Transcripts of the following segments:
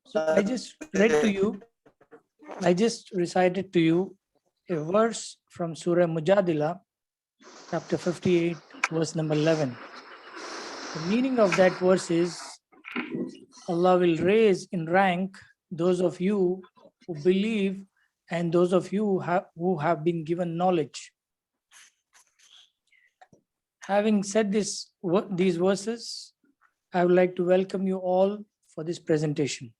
So I just read to you, I just recited to you a verse from Surah Mujadila, chapter 58, verse number 11. The meaning of that verse is Allah will raise in rank those of you who believe and those of you who have been given knowledge. Having said these verses, I would like to welcome you all for this presentation.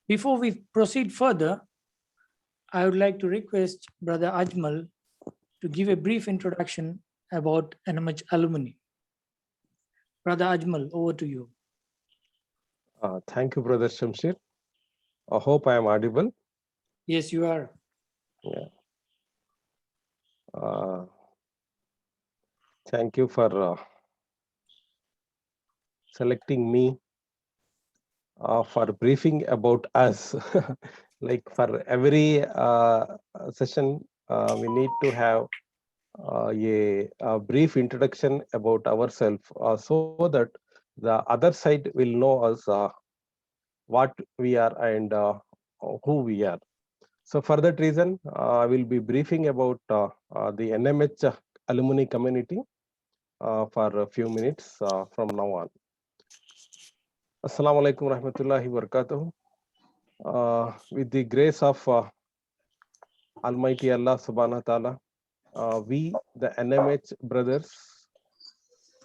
Before we proceed further, I would like to request Brother Ajmal to give a brief introduction about NMH alumni. Brother Ajmal, over to you. Thank you, Brother Shamshir. I hope I am audible. Yes, you are. Yeah. Thank you for selecting me for briefing about us. Like for every session, we need to have a brief introduction about ourselves so that the other side will know us what we are and who we are. So for that reason, I will be briefing about the NMH alumni community for a few minutes from now on. Assalamu alaikum rahmatullahi wabarakatuh. With the grace of Almighty Allah subhanahu wa ta'ala, we, the NMH brothers,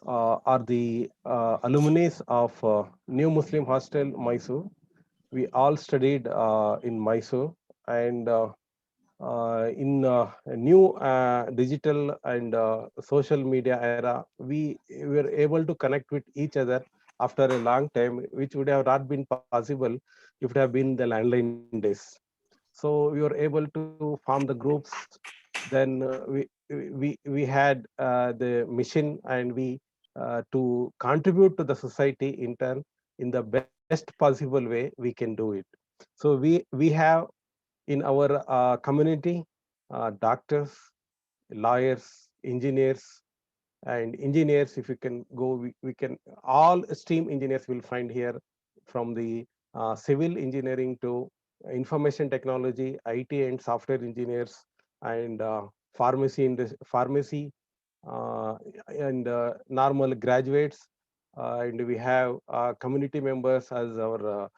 are the alumni of New Muslim Hostel, Mysore. We all studied in Mysore, and in a new digital and social media era, we were able to connect with each other after a long time, which would have not been possible if it had been the landline days. So we were able to form the groups. Then we had the mission, and we to contribute to the society in turn in the best possible way we can do it. So we have in our community doctors, lawyers, engineers, and engineers. If you can go, we can all stream engineers will find here, from the civil engineering to information technology, IT and software engineers, and pharmacy and normal graduates. And we have community members as our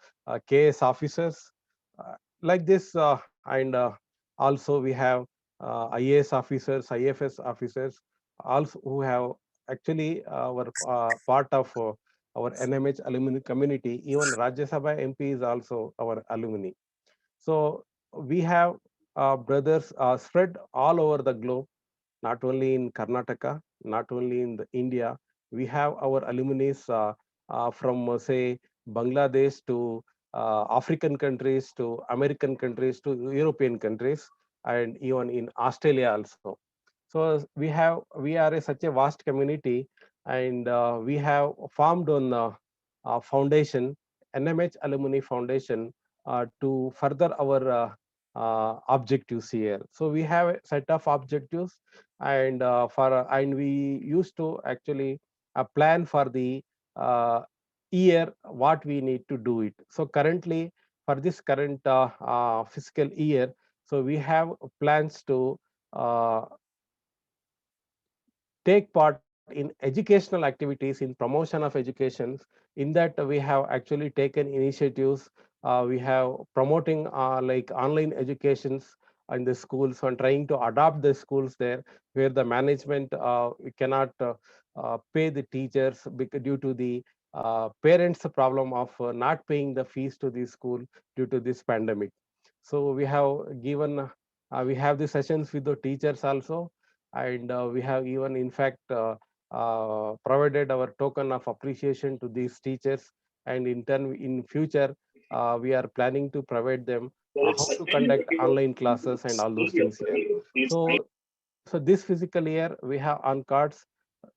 KS officers, like this, and also we have IAS officers, IFS officers, also who have actually were part of our NMH alumni community. Even Rajya Sabha MP is also our alumni. So we have brothers spread all over the globe, not only in Karnataka, not only in the India. We have our alumni from say Bangladesh to African countries to American countries to European countries, and even in Australia also. So we are such a vast community, and we have formed on foundation, NMH Alumni Foundation, to further our objectives here. So we have a set of objectives, and and we used to actually plan for the uh, year what we need to do it. So currently, for this current fiscal year, so we have plans to uh, take part in educational activities, in promotion of education. In that we have actually taken initiatives. We have promoting like online educations in the schools, and trying to adopt the schools there where the management we cannot pay the teachers due to the parents problem of not paying the fees to the school due to this pandemic. So we have given we have the sessions with the teachers also, and we have even in fact provided our token of appreciation to these teachers. And in turn, in future, we are planning to provide them how to conduct online classes and all those things here. So this physical year we have on cards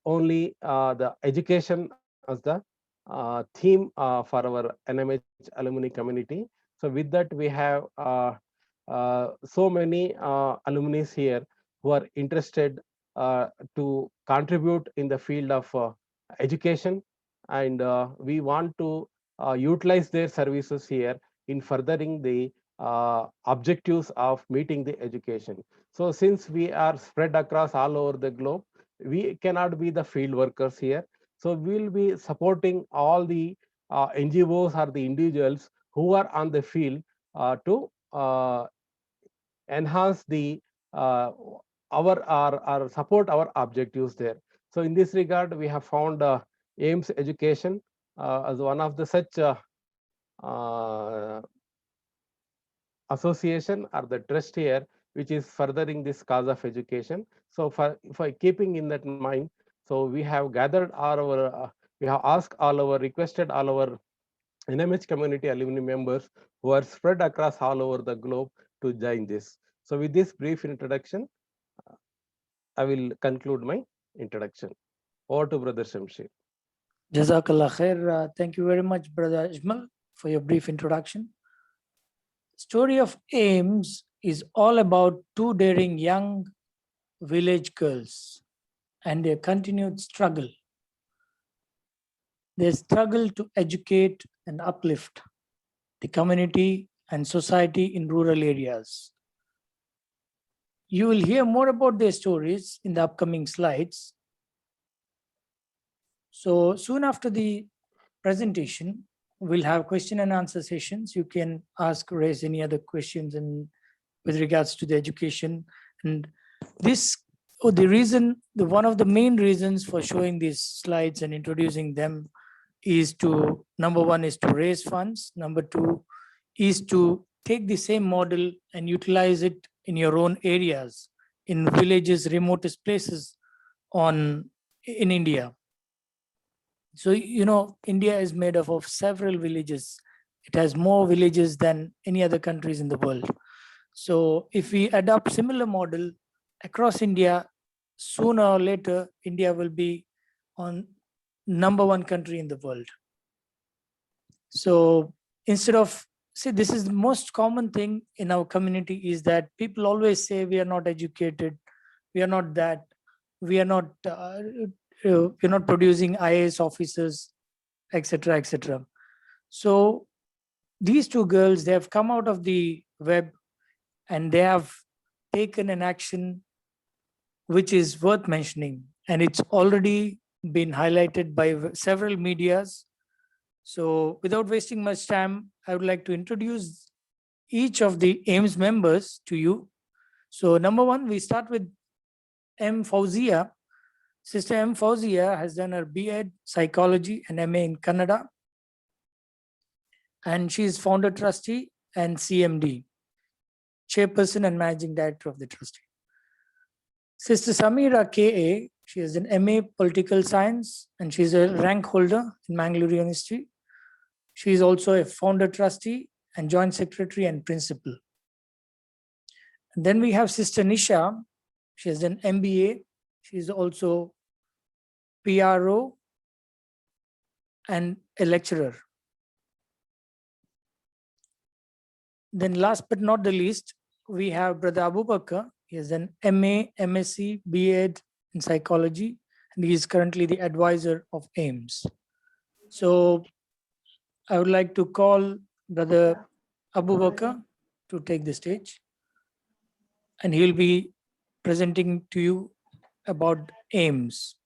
only the education as the theme for our NMH alumni community. So with that, we have so many alumni here who are interested to contribute in the field of education, and we want to utilize their services here in furthering the objectives of meeting the education. So since we are spread across all over the globe, we cannot be the field workers here. So we will be supporting all the NGOs or the individuals who are on the field to enhance the our support our objectives there. So in this regard, we have found AIMS Education as one of the such uh, association or the trust here, which is furthering this cause of education. So for keeping in that mind, so we have gathered all our, we have asked all our, requested all our NMH community alumni members who are spread across all over the globe to join this. So with this brief introduction, I will conclude my introduction. Over to Brother Shamsher. Jazakallah khair. Thank you very much, Brother Ajmal, for your brief introduction. Story of AIMS is all about two daring young village girls and their continued struggle. Their struggle to educate and uplift the community and society in rural areas. You will hear more about their stories in the upcoming slides. So soon after the presentation, we'll have question and answer sessions. You can ask, raise any other questions and with regards to the education. And this, one of the main reasons for showing these slides and introducing them is to, number one is to raise funds. Number two is to take the same model and utilize it in your own areas, in villages, remotest places in India. So, you know, India is made up of several villages. It has more villages than any other countries in the world. So if we adopt similar model across India, sooner or later, India will be on #1 country in the world. So instead of, see, this is the most common thing in our community is that people always say we are not educated, we are not that, we are not we're not producing IAS officers, etc., etc. So these two girls, they have come out of the web and they have taken an action which is worth mentioning, and it's already been highlighted by several medias. So without wasting much time, I would like to introduce each of the AIMS members to you. So number one, we start with M. Fauzia. Sister M. Fauzia has done her B.Ed Psychology and MA in Kannada. And she is founder trustee and CMD, chairperson and managing director of the trustee. Sister Samira K.A., she has an MA Political Science and she's a rank holder in Mangalore University. She is also a founder trustee and joint secretary and principal. And then we have Sister Nisha. She has an MBA. She is also PRO and a lecturer. Then last but not the least, we have Brother Abu Bakr. He has an MA, MSc, B.Ed in psychology, and he is currently the advisor of AIMS. So I would like to call Brother Abu Bakr to take the stage, and he'll be presenting to you about AIMS.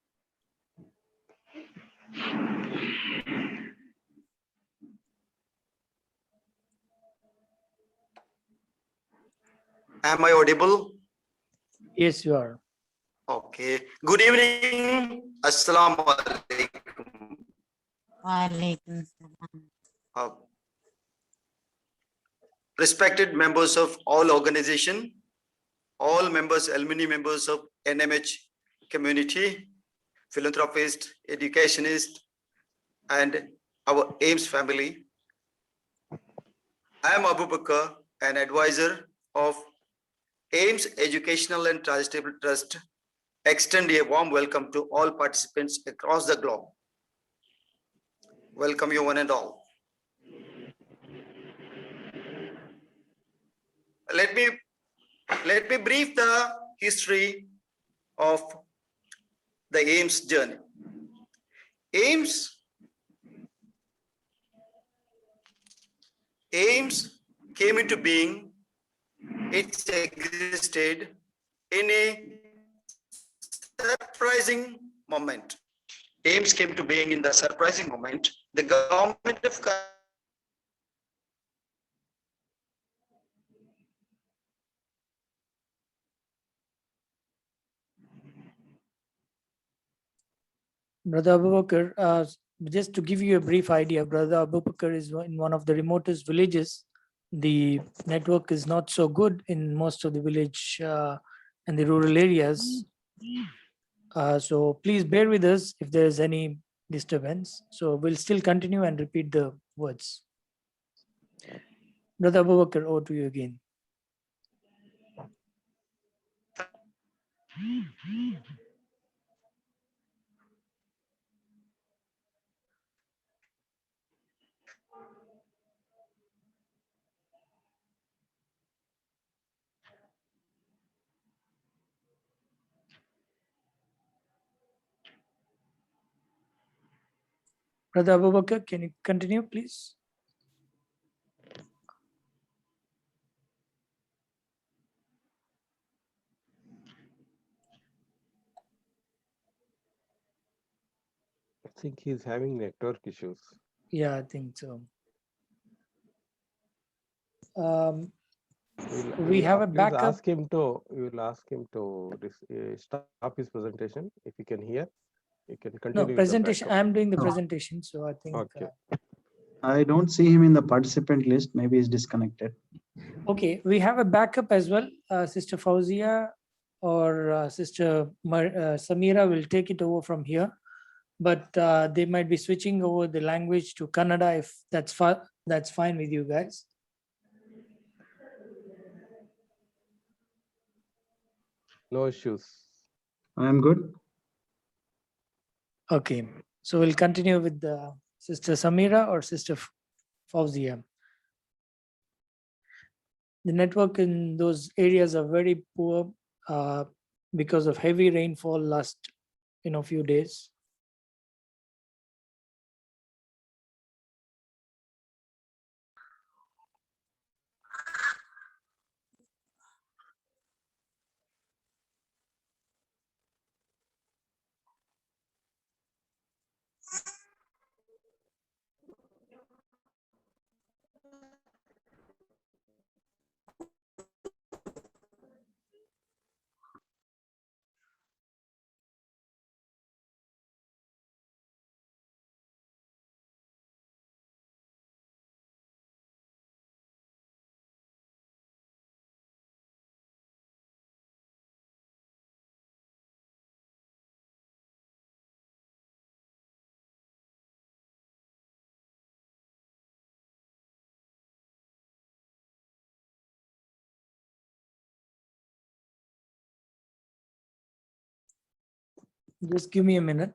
Am I audible? Yes, you are. Okay. Good evening. Assalamu alaikum. Walaikum salam. Respected members of all organization, all members, alumni members of NMH community, philanthropist, educationist, and our AIMS family. I am Abu Bakr, an advisor of AIMS Educational and Charitable Trust. Extend a warm welcome to all participants across the globe. Welcome you one and all. Let me brief the history of the AIMS journey. AIMS came into being, it existed in a surprising moment. AIMS came to being in the surprising moment. The government of Brother Abu Bakr, just to give you a brief idea, Brother Abu Bakr is in one of the remotest villages. The network is not so good in most of the village and the rural areas. So please bear with us if there is any disturbance. So we'll still continue and repeat the words. Brother Abu Bakr, over to you again. Brother Abu Bakr, can you continue, please? I think he's having network issues. Yeah, I think so. We have a Please backup. ask him to. We will ask him to stop his presentation. If he can hear, he can continue. No, with the presentation. backup. I'm doing the No. presentation, so I think. Okay. I don't see him in the participant list. Maybe he's disconnected. Okay, we have a backup as well. Sister Fauzia or Sister Samira will take it over from here, but they might be switching over the language to Kannada if that's fine with you guys. No issues. I'm good. Okay, so we'll continue with the Sister Samira or Sister Fauzia. The network in those areas are very poor because of heavy rainfall last few days. Just give me a minute.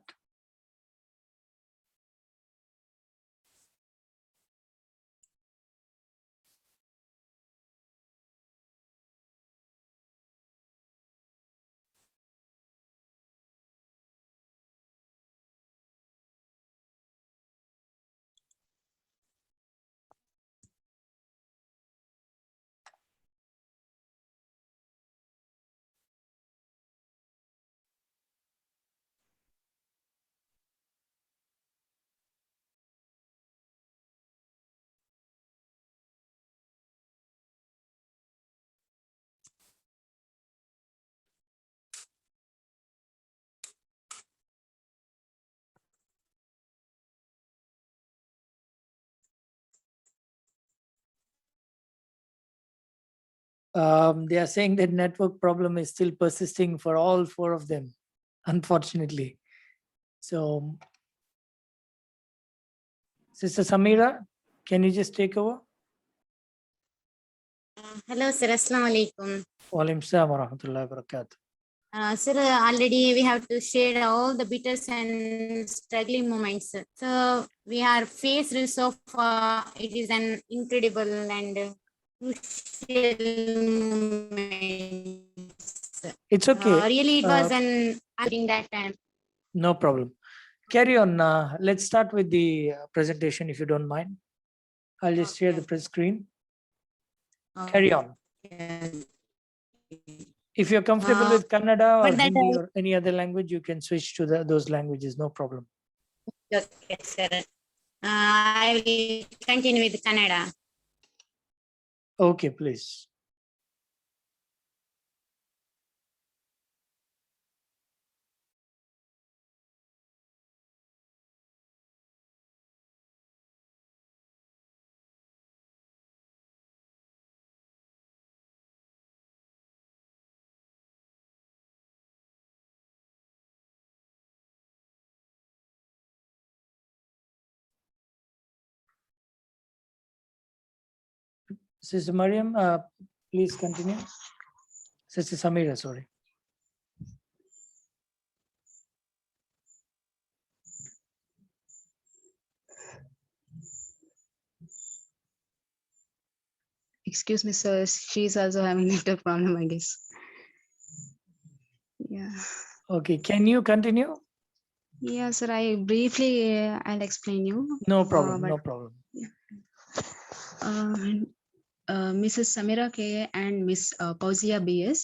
They are saying that network problem is still persisting for all four of them, unfortunately. So, Sister Samira, can you just take over? Hello, sir. Assalamu alaikum. Wa alaikum salam wa rahmatullahi wa barakatuh. Sir, already we have to share all the bitter and struggling moments. So we are faced so far. It is an incredible and crucial moments. It's okay. Really, it was during that time. No problem. Carry on. Let's start with the presentation if you don't mind. I'll just share the Okay. press screen. Carry on. If you're comfortable with Kannada or but that, Hindi or any other language, you can switch to those languages, no problem. Okay, sir. I will continue with Kannada. Okay, please. Sister Mariam, please continue. Sister Samira, sorry. Excuse me, sir. She's also having network problem, I guess. Yeah. Okay, can you continue? Yeah, sir. I briefly I'll explain you. No problem, but, no problem. Mrs. Samira K and Miss Pauzia BS.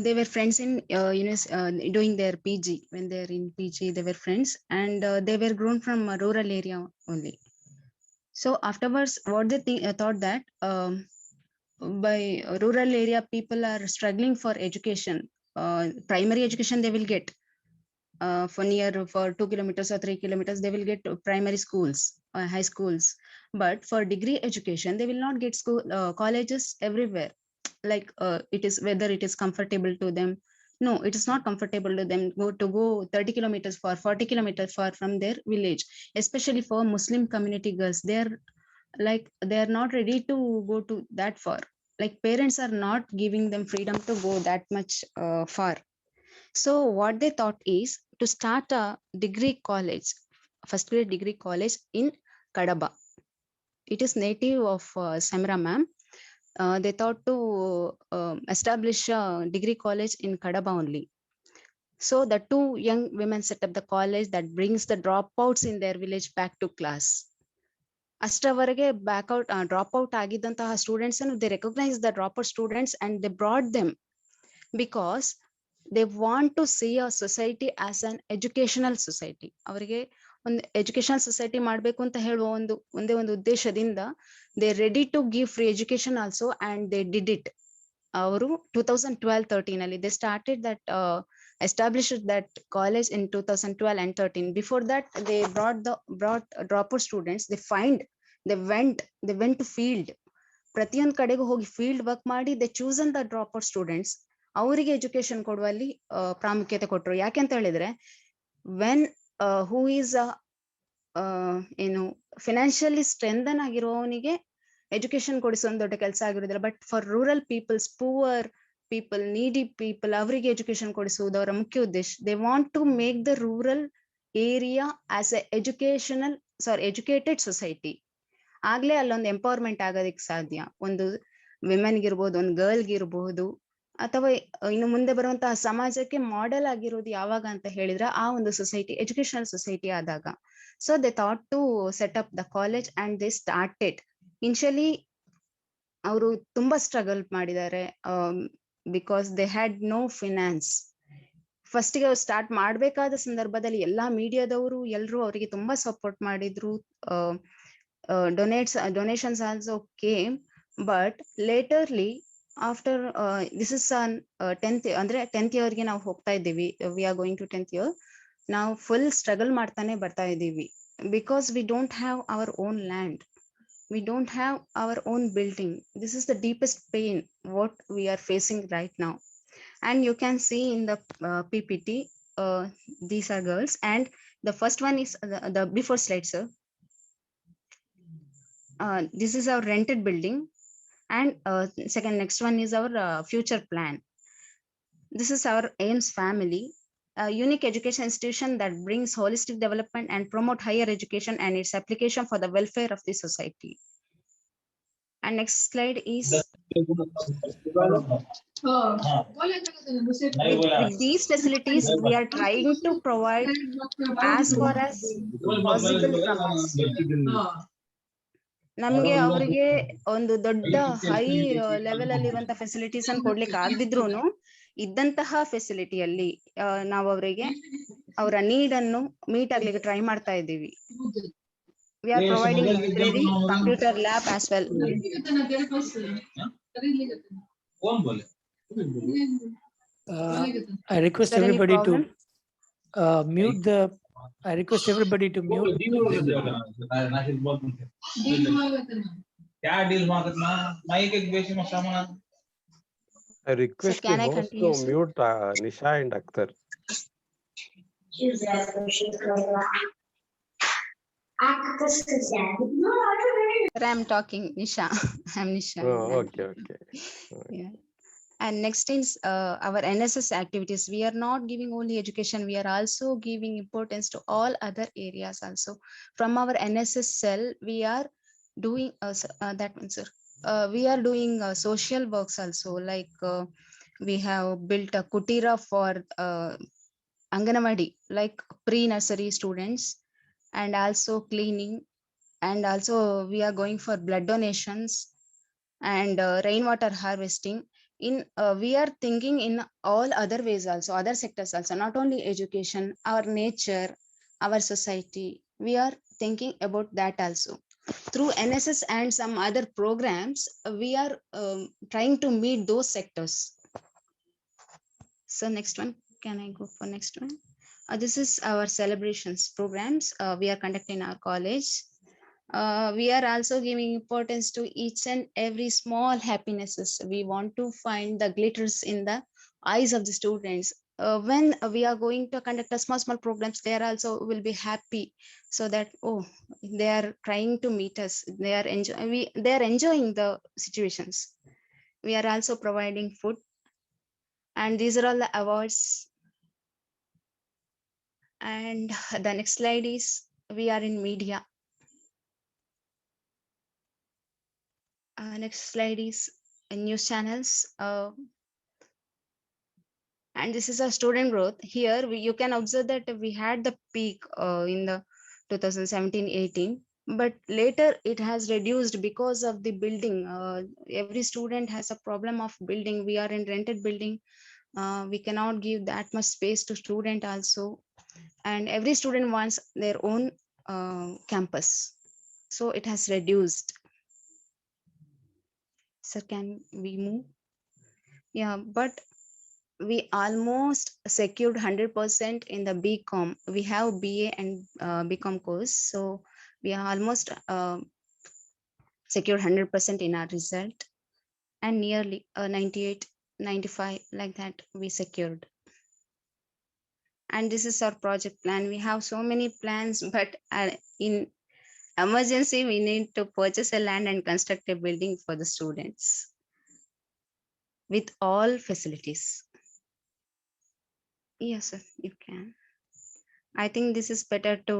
They were friends in doing their PG. When they're in PG, they were friends, and they were grown from a rural area only. So afterwards, what they thought that by rural area people are struggling for education. Primary education they will get for 2 kilometers or 3 kilometers, they will get primary schools, high schools. But for degree education, they will not get school colleges everywhere. Like it is whether it is comfortable to them. No, it is not comfortable to them go 30 kilometers for 40 kilometers far from their village, especially for Muslim community girls. They're not ready to go to that far. Like parents are not giving them freedom to go that much far. So what they thought is to start a degree college, first grade degree college in Kadaba. It is native of Samira ma'am. They thought to establish a degree college in Kadaba only. So the two young women set up the college that brings the dropouts in their village back to class. ಅಷ್ಟರವರೆಗೆ drop out ಆಗಿದ್ದಂತಹ students ಅನ್ನು they recognise the drop out students and they brought them because they want to see a society as an educational society. ಅವರಿಗೆ ಒಂದು educational society ಮಾಡಬೇಕು ಅಂತ ಹೇಳುವ ಒಂದೇ ಒಂದು ಉದ್ದೇಶದಿಂದ they ready to give free education also and they did it. ಅವರು 2012-13 ಅಲ್ಲಿ they started that established that college in 2012 and 13. Before that, they brought dropout students. They went to field. ಪ್ರತಿಯೊಂದು ಕಡೆಗೂ ಹೋಗಿ ಫೀಲ್ಡ್ ವರ್ಕ್ ಮಾಡಿ they chosen the dropout students. ಅವರಿಗೆ education ಕೊಡುವಲ್ಲಿ ಪ್ರಾಮುಖ್ಯತೆ ಕೊಟ್ಟರು. ಯಾಕೆಂತ ಹೇಳಿದ್ರೆ ವೆನ್ ಹೂ ಈಸ್ ಏನು ಫಿನಾನ್ಷಿಯಲಿ ಸ್ಟ್ರೆಂಥನ್ ಆಗಿರುವವನಿಗೆ ಎಜುಕೇಶನ್ ಕೊಡಿಸೋ ಒಂದು ದೊಡ್ಡ ಕೆಲಸ ಆಗಿರೋದಿಲ್ಲ. But for rural peoples, poor people, needy people, ಅವರಿಗೆ ಎಜುಕೇಶನ್ ಕೊಡಿಸುವುದು ಅವರ ಮುಖ್ಯ ಉದ್ದೇಶ. They want to make the rural area as a educated society. ಆಗ್ಲೇ ಅಲ್ಲೊಂದು ಎಂಪವರ್ಮೆಂಟ್ ಆಗೋದಕ್ಕೆ ಸಾಧ್ಯ. ಒಂದು ವಿಮೆನ್ಗಿರ್ಬೋದು, ಒಂದು ಗರ್ಲ್ಗಿರ್ಬಹುದು, ಅಥವಾ ಇನ್ನು ಮುಂದೆ ಬರುವಂತಹ ಸಮಾಜಕ್ಕೆ ಮಾಡೆಲ್ ಆಗಿರೋದು ಯಾವಾಗ ಅಂತ ಹೇಳಿದ್ರೆ ಆ ಒಂದು ಸೊಸೈಟಿ ಎಜುಕೇಶನಲ್ ಸೊಸೈಟಿ ಆದಾಗ. So they thought to set up the college and they started. Initially ಅವರು ತುಂಬಾ ಸ್ಟ್ರಗಲ್ ಮಾಡಿದ್ದಾರೆ because they had no finance. ಫಸ್ಟ್ಗೆ ಅವ್ರು ಸ್ಟಾರ್ಟ್ ಮಾಡ್ಬೇಕಾದ ಸಂದರ್ಭದಲ್ಲಿ ಎಲ್ಲಾ ಮೀಡಿಯಾದವರು ಎಲ್ಲರೂ ಅವರಿಗೆ ತುಂಬಾ ಸಪೋರ್ಟ್ ಮಾಡಿದ್ರು. Donations also came. But laterly after this is on 10th ಇಯರ್ಗೆ ನಾವು ಹೋಗ್ತಾ ಇದ್ದೀವಿ. We are going to 10th year. ನಾವು ಫುಲ್ ಸ್ಟ್ರಗಲ್ ಮಾಡ್ತಾನೆ ಬರ್ತಾ ಇದ್ದೀವಿ because we don't have our own land. We don't have our own building. This is the deepest pain what we are facing right now. And you can see in the PPT, these are girls. And the first one is the before slide, sir. This is our rented building. And next one is our future plan. This is our AIMS family, a unique education institution that brings holistic development and promote higher education and its application for the welfare of the society. And next slide is with these facilities we are trying to provide as far as possible from us. ನಮ್ಗೆ ಅವರಿಗೆ ಒಂದು ದೊಡ್ಡ high level ಅಲ್ಲಿ ಇರುವಂತ facilities ಅನ್ನು ಕೊಡ್ಲಿಕ್ಕೆ ಆಗದಿದ್ರೂನು ಇದ್ದಂತಹ ಫೆಸಿಲಿಟಿಯಲ್ಲಿ ನಾವು ಅವರಿಗೆ ಅವರ ನೀಡ್ ಅನ್ನು ಮೀಟ್ ಆಗ್ಲಿಕ್ಕೆ ಟ್ರೈ ಮಾಡ್ತಾ ಇದ್ದೀವಿ. We are providing library, computer lab as well. I request Is there any everybody to problem? mute the. I request everybody to mute. I request the can I host continue, to sir? mute Nisha and Akhtar. Sir, I'm talking, Nisha. I'm Nisha. Oh, I'm- okay, okay. Yeah. And next is our NSS activities. We are not giving only education. We are also giving importance to all other areas also. From our NSS cell, we are doing that one, sir. We are doing social works also. Like we have built a kutira for Anganawadi, like pre-nursery students, and also cleaning. And also we are going for blood donations and rainwater harvesting. In we are thinking in all other ways also, other sectors also, not only education, our nature, our society. We are thinking about that also. Through NSS and some other programs, we are trying to meet those sectors. So next one, can I go for next one? This is our celebrations programs we are conducting in our college. We are also giving importance to each and every small happinesses. We want to find the glitters in the eyes of the students. When we are going to conduct a small programs, they are also will be happy, so that, oh, they are trying to meet us. They are enjoying the situations. We are also providing food, and these are all the awards. And the next slide is, we are in media. Next slide is news channels. And this is our student growth. Here you can observe that we had the peak in the 2017-18, but later it has reduced because of the building. Every student has a problem of building. We are in rented building. We cannot give that much space to student also, and every student wants their own campus, so it has reduced. So can we move? Yeah, but we almost secured 100% in the BCom. We have BA and BCom course, so we are almost secured 100% in our result, and nearly 98, 95 like that we secured. And this is our project plan. We have so many plans, but in emergency we need to purchase a land and construct a building for the students with all facilities. Yes, sir, you can. I think this is better to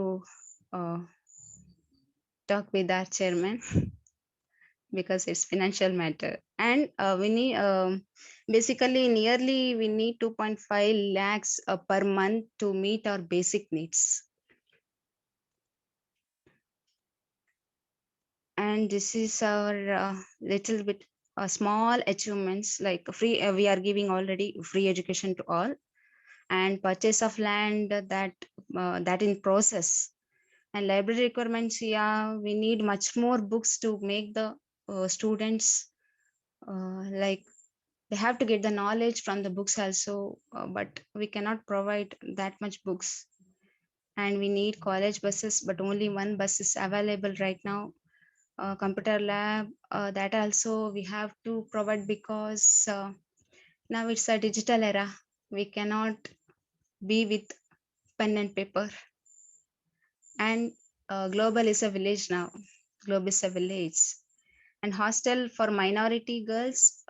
talk with our chairman because it's financial matter. And we need basically nearly we need 2.5 lakhs per month to meet our basic needs. And this is our little bit small achievements, like free we are giving already free education to all, and purchase of land that in process. And library requirements, yeah, we need much more books to make the students like they have to get the knowledge from the books also, but we cannot provide that much books. And we need college buses, but only one bus is available right now. Computer lab, that also we have to provide, because now it's a digital era. We cannot be with pen and paper. And global is a village now. Globe is a village. And hostel for minority girls,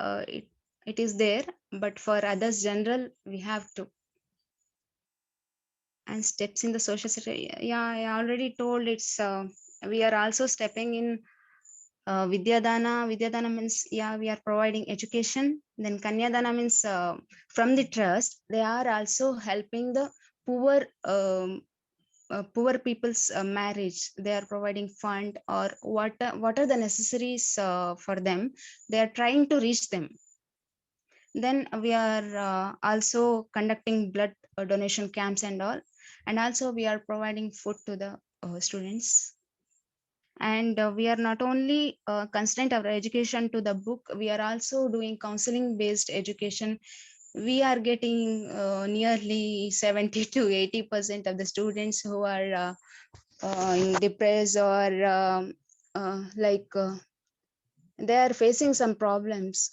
it is there, but for others general we have to. And steps in the social sector, yeah, I already told. It's we are also stepping in Vidyadana. Vidyadana means, yeah, we are providing education. Then Kanyadana means from the trust they are also helping the poor poor people's marriage. They are providing fund, or what are the necessaries for them. They are trying to reach them. Then we are also conducting blood donation camps and all, and also we are providing food to the students. And we are not only constrained our education to the book, we are also doing counseling based education. We are getting nearly 70 to 80% of the students who are in depressed, or they are facing some problems.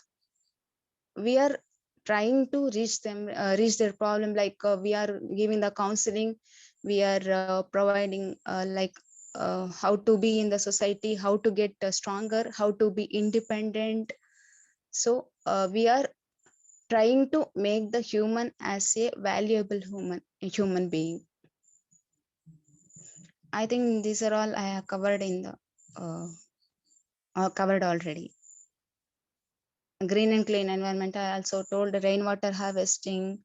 We are trying to reach them, reach their problem. We are giving the counseling. We are providing how to be in the society, how to get stronger, how to be independent. So we are trying to make the human as a valuable human being. I think these are all I have covered in the covered already. Green and clean environment, I also told. Rainwater harvesting,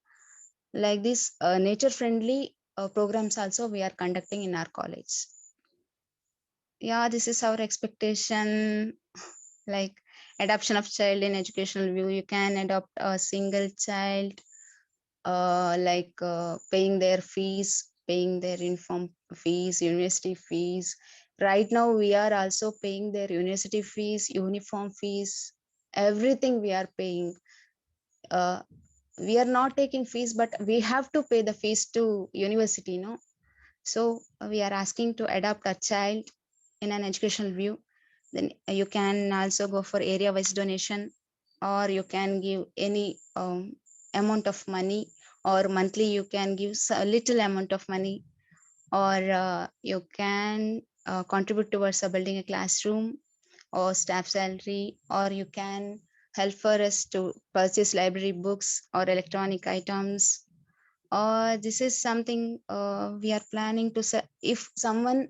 like this nature friendly programs also we are conducting in our college. Yeah, this is our expectation. Like adoption of child in educational view, you can adopt a single child, paying their fees, paying their uniform fees, university fees. Right now we are also paying their university fees, uniform fees, everything we are paying. We are not taking fees, but we have to pay the fees to university, no? So we are asking to adopt a child in an educational view. Then you can also go for area wise donation, or you can give any amount of money, or monthly you can give a little amount of money, or you can contribute towards building a classroom or staff salary, or you can help for us to purchase library books or electronic items. Or this is something we are planning to if someone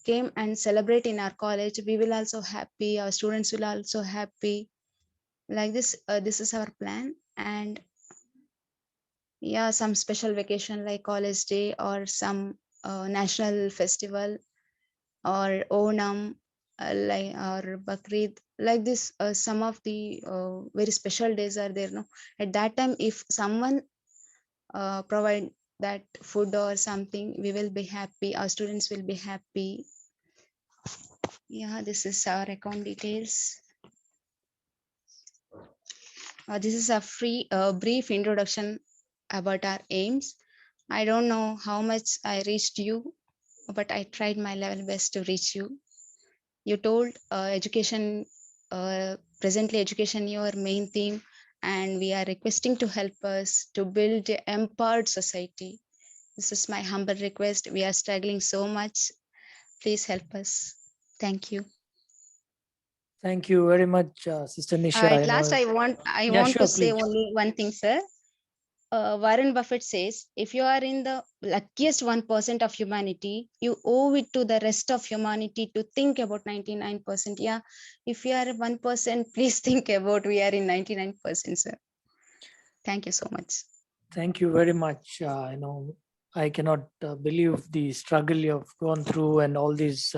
came and celebrate in our college, we will also happy, our students will also happy. Like this, this is our plan. And yeah, some special vacation like college day, or some national festival, or Onam, or Bakrid, like this. Some of the very special days are there. No, at that time, if someone provide that food or something, we will be happy. Our students will be happy. Yeah, this is our account details. This is a free brief introduction about our aims. I don't know how much I reached you, but I tried my level best to reach you. You told education, presently education your main theme, and we are requesting to help us to build an empowered society. This is my humble request. We are struggling so much. Please help us. Thank you. Thank you very much, Sister Nisha. At last, I Yeah, want sure, to say please. only one thing, sir. Warren Buffett says, if you are in the luckiest 1% of humanity, you owe it to the rest of humanity to think about 99%. Yeah, if you are 1%, please think about we are in 99%, sir. Thank you so much. Thank you very much. I cannot believe the struggle you have gone through, and all these,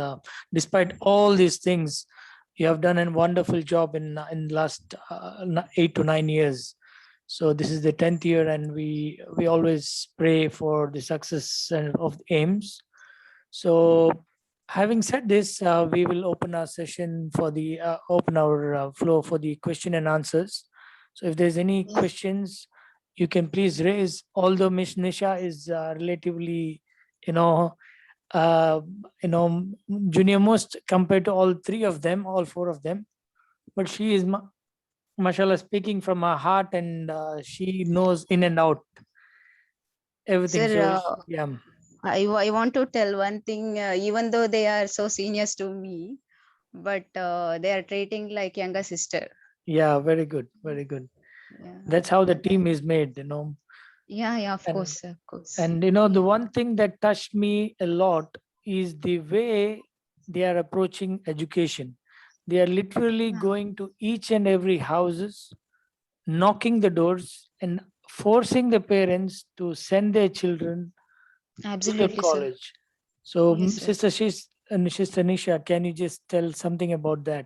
despite all these things, you have done a wonderful job in the last 8 to 9 years. So this is the 10th year, and we always pray for the success of the aims. So having said this, we will open our session for the open our floor for the question and answers. So if there's any questions, you can please raise. Although Miss Nisha is relatively, you know, uh, junior most compared to all three of them, all four of them, but she is, mashallah, speaking from her heart, and she knows in and out everything. Sir, So yeah. I want to tell one thing, even though they are so seniors to me, but they are treating like younger sister. Yeah, very good, very good. Yeah, That's how the team is made. yeah, of And course, sir, of course. the one thing that touched me a lot is the way they are approaching education. They are literally Yeah. going to each and every houses, knocking the doors, and forcing the parents to send their children to the Absolutely, sir. college. So, Yes, sir. Sister Nisha, can you just tell something about that?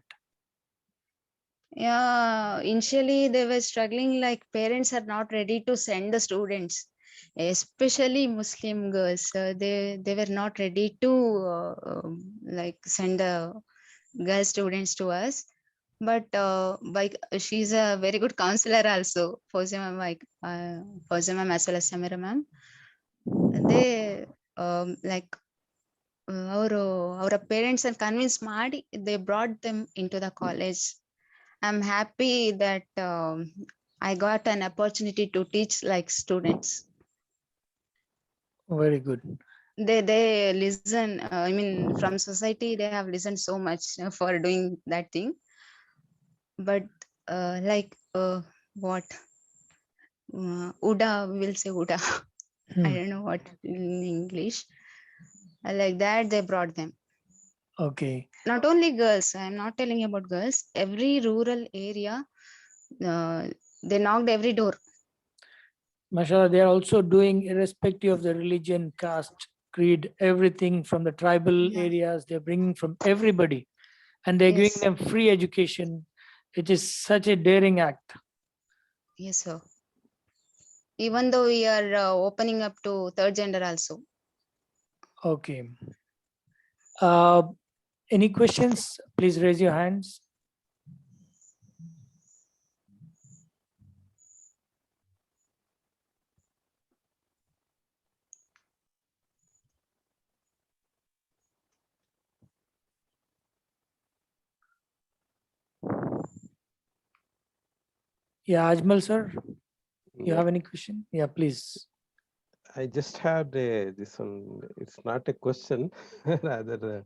Yeah, initially they were struggling, like parents are not ready to send the students, especially Muslim girls. They were not ready to like send the girl students to us. But she's a very good counselor also, Fauzi ma'am, Fauzi ma'am as well as Samira ma'am. They like our parents are convinced ಮಾಡಿ, they brought them into the college. I'm happy that I got an opportunity to teach like students. Very good. They listen. I mean, from society they have listened so much for doing that thing. But like what Uda, we will say Uda. I Hmm. don't know what in English. Like that they brought them. Okay. Not only girls. I'm not telling you about girls. Every rural area, they knocked every door. Mashallah, they are also doing irrespective of the religion, caste, creed, everything from the tribal Yeah. areas. They're bringing from everybody and they're giving Yes. them free education. It is such a daring act. Yes, sir. Even though we are opening up to third gender also. Okay. Any questions? Please raise your hands. Yeah, Ajmal sir, you Yeah, have any question? Yeah, please. I just had this one. It's not a question, rather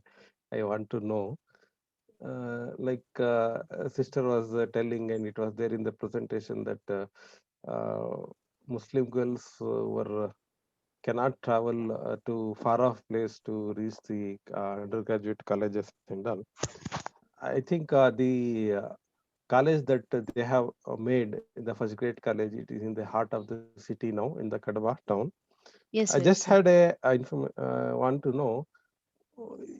I want to know. A sister was telling, and it was there in the presentation that Muslim girls cannot travel to far off place to reach the undergraduate colleges and all. I think the college that they have made in the first grade college, it is in the heart of the city now in the Kadaba town. I Yes, just yes, sir. had want to know,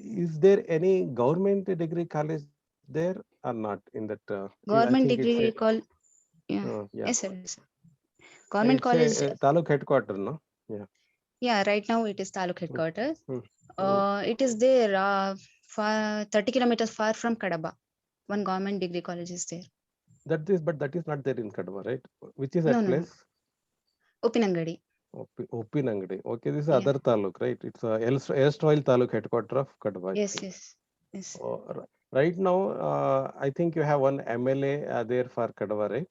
is there any government degree college there or not in that? I think Government it's a, degree call. Yeah. yeah, Yes, sir. Yes, sir. Government it's college. a taluk headquarter, no? Yeah. Yeah, right now it is Taluk Mm, headquarters. mm, mm. It is there far 30 kilometers far from Kadaba. One government degree college is there. But that is not there in Kadaba, right? Which is No, that no, no. place? Upinangadi. Opinangadi. Okay, this is Yeah. other taluk, right? It's a erstwhile taluk headquarter of Kadaba, I Yes, think. yes. Yes. Right now, I think you have one MLA there for Kadava, right?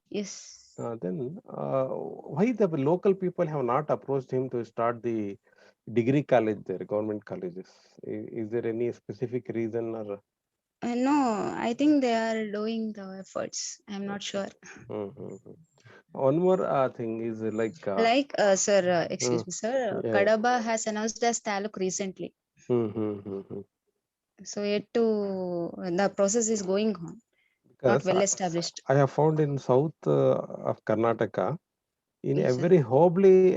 Yes. Then why the local people have not approached him to start the degree college there, government colleges? Is there any specific reason or? No, I think they are doing the efforts. I'm not sure. Mhm. One more thing is Like, sir, mm, excuse me, sir, yeah. Kadaba has announced as Taluk recently. Mhm. So yet to the process is going on, not Because well established. I have found in south of Karnataka, in Yes, sir. every Hobli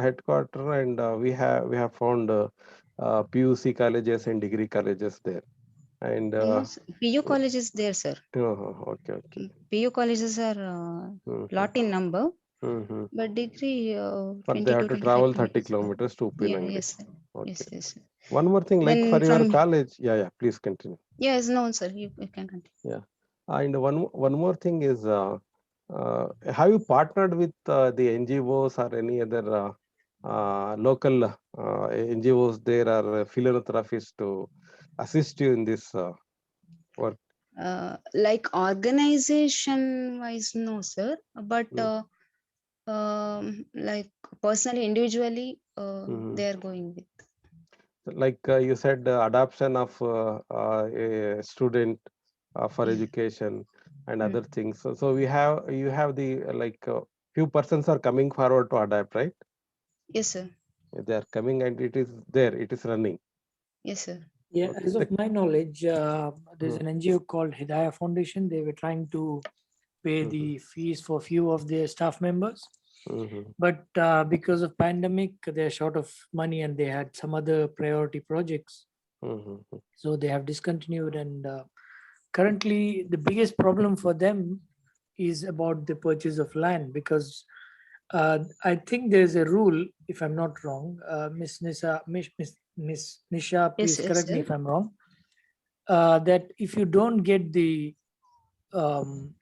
headquarter, and we have found PUC colleges and degree colleges there. And No, PU college is there, sir. okay. PU colleges are Mhm, lot in number, mhm. but degree But they 20 have to to 25 travel 30 kilometers. kilometers to Yeah, Upinangadi. yes, sir. Okay. Yes, yes, sir. One more thing, like for Then your from, college, yeah, please continue. yes, no, sir, you can continue. Yeah, and one more thing is, have you partnered with the NGOs or any other local NGOs there or philanthropists to assist you in this work? Like organization wise, no, sir, but Mm, like personally, individually, mhm. they are going with. Like you said, adoption of a student for Yeah. education and other Mm. things. So you have the few persons are coming forward to adapt, right? Yes, sir. They are coming and it is there, it is running. Yes, sir. Yeah, Okay. as of my knowledge, there's Mm, an NGO called Hidayah Foundation. They were trying to pay mhm, the fees for few of their staff members. Mhm. But because of pandemic, they're short of money and they had some other priority projects. Mhm. So they have discontinued, and currently the biggest problem for them is about the purchase of land, because I think there's a rule, if I'm not wrong, Miss Nisha, Yes, please yes, correct me sir. if I'm wrong, that if you don't get the um,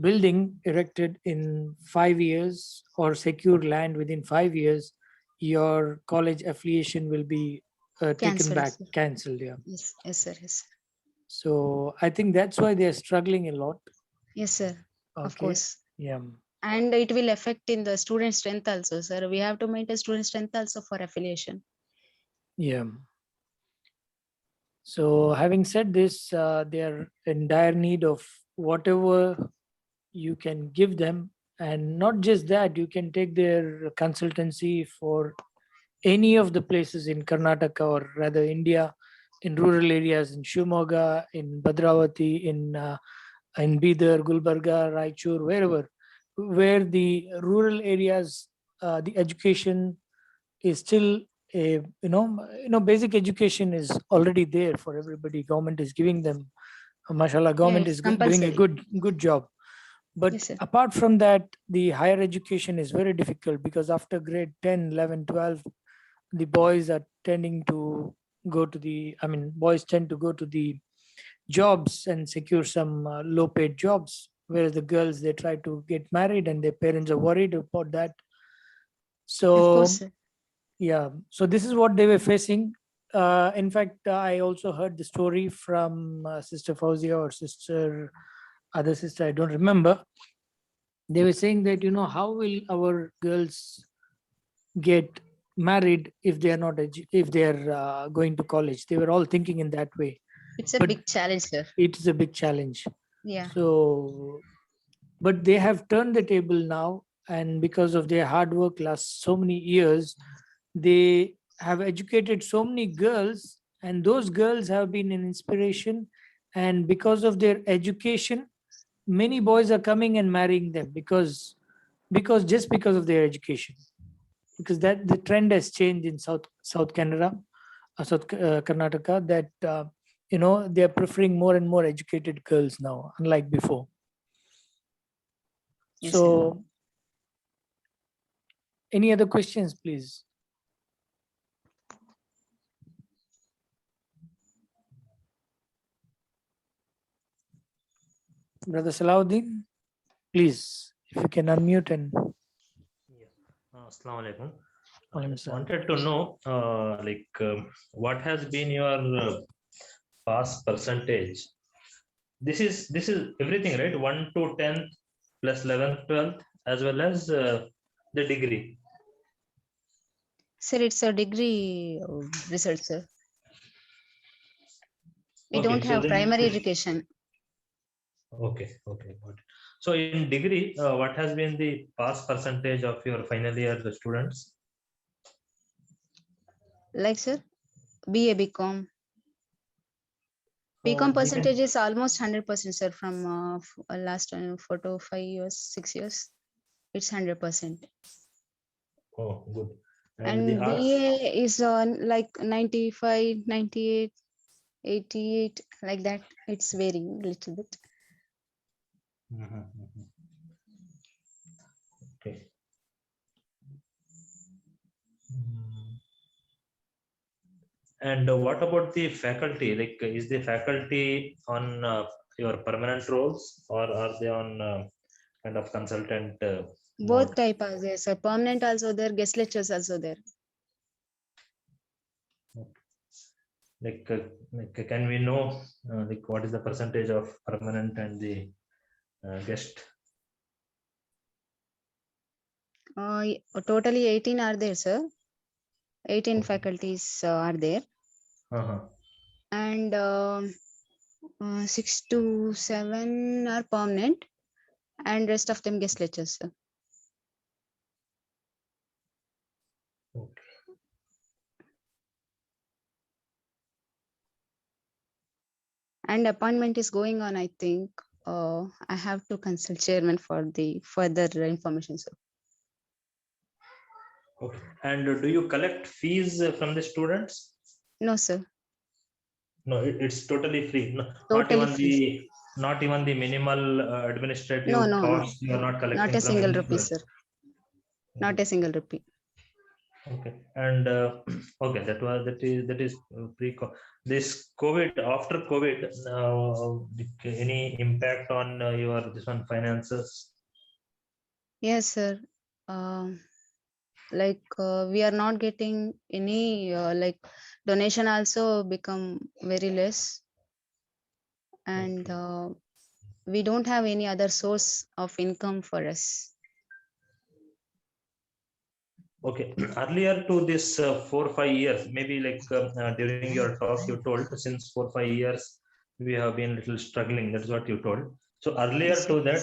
building erected in 5 years or secure land within 5 years, your college affiliation will be taken Cancelled, back, sir. cancelled. Yeah. Yes, yes, sir. Yes, sir. So I think that's why they're struggling a lot. Yes, sir. Of Okay. course. Yeah. And it will affect in the student strength also, sir. We have to maintain student strength also for affiliation. Yeah. So having said this, they are in dire need of whatever you can give them. And not just that, you can take their consultancy for any of the places in Karnataka, or rather India, in rural areas, in Shimoga, in Bhadravati, in Bidar, Gulbarga, Raichur, wherever, where the rural areas, the education is still a, basic education is already there for everybody. Government is giving them, mashallah, Yeah, government it's is doing a compulsory. good job. But Yes, sir. apart from that, the higher education is very difficult, because after grade 10, 11, 12, the boys are tending to go to the, I mean, boys tend to go to the jobs and secure some low paid jobs, whereas the girls, they try to get married and their parents are worried about that. Of course, So sir. yeah, so this is what they were facing. In fact, I also heard the story from Sister Fauzia or other sister, I don't remember. They were saying that, how will our girls get married if they are not if they are going to college? They were all thinking in that way. It's a But big challenge, sir. it is a big challenge. Yeah. So, but they have turned the table now, and because of their hard work last so many years, they have educated so many girls, and those girls have been an inspiration. And because of their education, many boys are coming and marrying them, because of their education. Because that the trend has changed in South Canada, South Karnataka, that they are preferring more and more educated girls now, unlike before. Yes, sir. So, any other questions, please? Brother Salahuddin, please, if you can unmute and. Assalamu alaikum. I Alaikum just salam. wanted to know, what has been your pass percentage? This is everything, right? 1 to 10 plus 11th, 12th, as well as the degree. Sir, it's a degree result, sir. We Okay, don't so have then- primary education. Okay, got it. So in degree, what has been the pass percentage of your final year students? Like, sir, BA, BCom. BCom we can- percentage is almost 100%, sir, from last 4 to 5 years, 6 years. It's 100%. Oh, good. And the arts? BA is on like 95, 98, 88, like that. It's varying a little bit. Mhm, mhm. Okay. Mm. And what about the faculty? Like, is the faculty on your permanent roles, or are they on kind of consultant Both mode? type are there, sir. Permanent also there, guest lectures also there. Like, can we know like what is the percentage of permanent and the guest? Totally 18 are there, sir. 18 Okay. faculties are there. Uh-huh. And 6 to 7 are permanent, and rest of them guest lectures, sir. Okay. And appointment is going on, I think. I have to consult chairman for the further information, sir. Okay. And do you collect fees from the students? No, sir. No, it's totally free. No, Totally not even the minimal administrative No. costs you are not collecting Not a from single any rupee, student. sir. Not a single rupee. Okay, and okay, that is pre this COVID. After COVID, any impact on your this one finances? Yes, sir. We are not getting any like donation also become very less, and Okay. we don't have any other source of income for us. Okay, earlier to this 4-5 years, maybe like during your talk, you told since 4-5 years we have been little struggling. That's what you told. So earlier Yes, to that,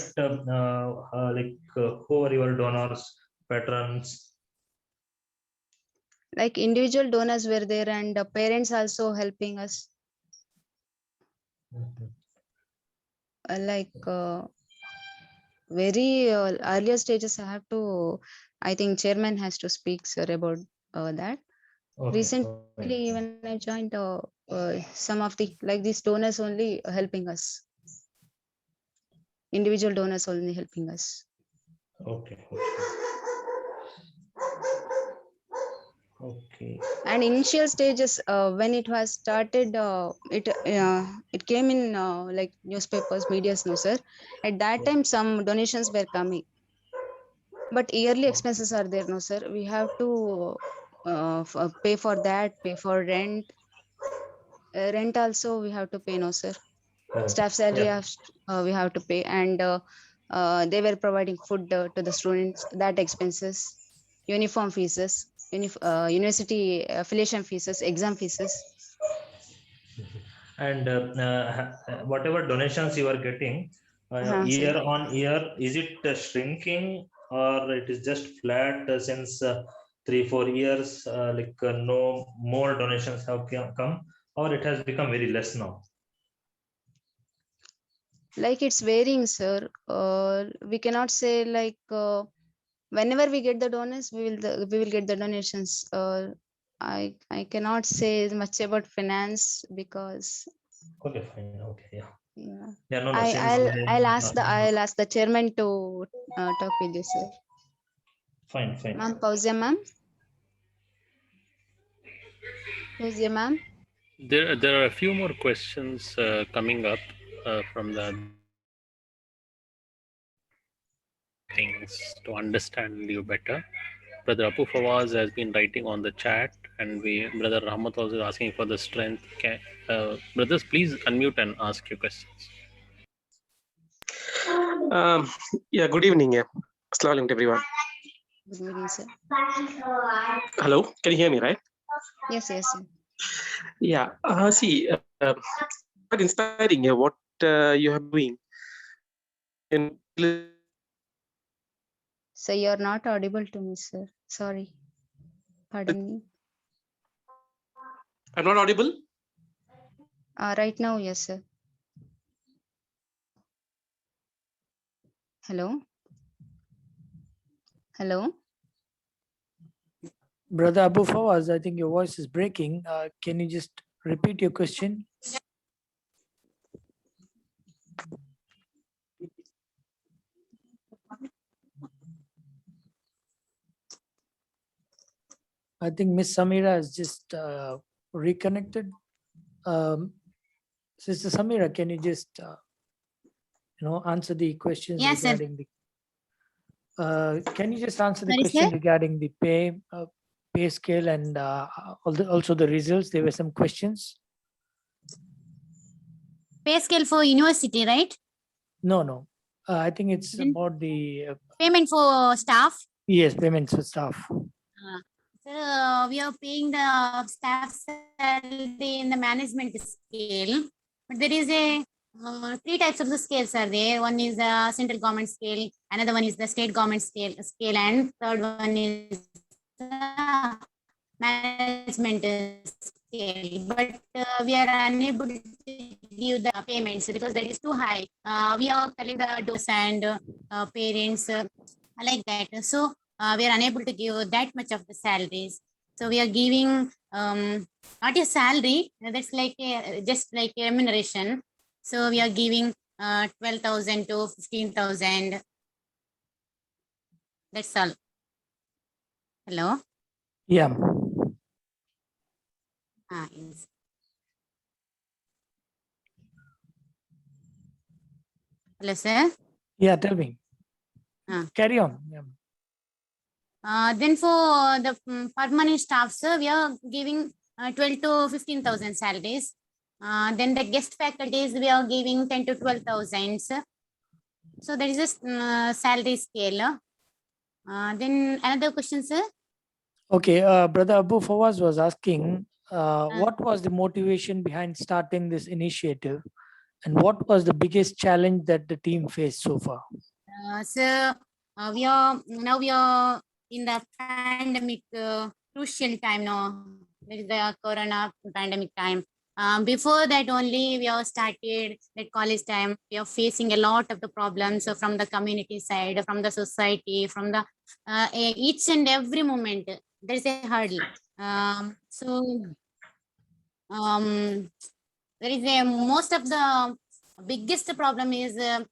who are your donors, patrons? like individual donors were there, and parents also helping us. Mhm. Very earlier stages, I think chairman has to speak, sir, about that. Okay, Recently, fine. when I joined, some of the like these donors only helping us. Individual donors only helping us. Okay. Okay. And initial stages, when it was started, it came in like newspapers, medias, no, sir. At that time, some donations were coming, but yearly expenses are there, no, sir. We have to pay for that, pay for rent. Rent also we have to pay, no, sir. Oh, Staff salary yeah. we have to pay, and they were providing food to the students. That expenses, uniform fees, university affiliation fees, exam fees. And whatever donations you are getting Sir. year on year, is it shrinking or it is just flat since 3-4 years? No more donations have come, or it has become very less now? Like it's varying, sir. We cannot say like whenever we get the donors, we will get the donations. I cannot say much about finance because Okay, fine. Okay, yeah. yeah. Yeah, no, since I'll ask the chairman to talk with you, sir. fine. Ma'am, Pausya, ma'am. Pausya, ma'am. There are a few more questions coming up from the things to understand you better. Brother Abu Fawaz has been writing on the chat, and Brother Rahmat also is asking for the strength. Brothers, please unmute and ask your questions. Yeah, good evening. Yeah. Assalamu alaikum to everyone. Good evening, sir. Hello, can you hear me, right? Yes, yes, sir. Yeah. Quite inspiring. Yeah, what you have doing. So you're not audible to me, sir. Sorry. Pardon me. I'm not audible. Right now, yes, sir. Hello. Hello. Brother Abu Fawaz, I think your voice is breaking. Can you just repeat your question? I think Miss Samira has just reconnected. Sister Samira, can you just answer the questions Yes, sir. regarding the? Can you just answer the Sorry, question sir? regarding the pay scale and also the results? There were some questions. Pay scale for university, right? No. I think it's Then- about the Payment for staff. yes, payments for staff. Sir, we are paying the staff salary in the management scale, but there is a 3 types of the scales are there. One is the central government scale, another one is the state government scale, and third one is the management scale. But we are unable to give the payments because that is too high. We are collecting the dose and parents like that. So we are unable to give that much of the salaries. So we are giving not a salary, that's like just like a remuneration. So we are giving 12,000 to 15,000. That's all. Hello. Yeah. Yes. Hello, sir. Yeah, tell me. Carry on. Yeah. Then for the permanent staff, sir, we are giving 12 to 15,000 salaries. Then the guest faculties, we are giving 10 to 12,000. So there is a salary scale. Then another question, sir. Okay, Brother Abu Fawaz was asking, what was the motivation behind starting this initiative, and what was the biggest challenge that the team faced so far? So we are in the pandemic crucial time now. There is the corona pandemic time. Before that only we have started that college time. We are facing a lot of the problems from the community side, from the society, from the each and every moment. There is a hurdle. There is a most of the biggest problem is to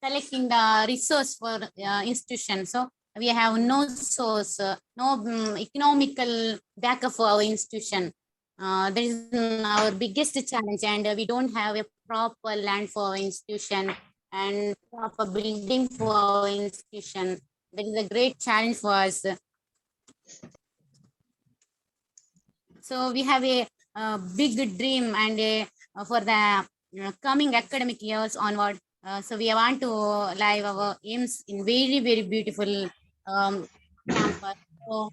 collecting the resource for institution. So we have no source, no economical backup for our institution. That is our biggest challenge, and we don't have a proper land for our institution and proper building for our institution. That is a great challenge for us. So we have a big dream and for the coming academic years onward. So we want to live our aims in very, very beautiful campus. So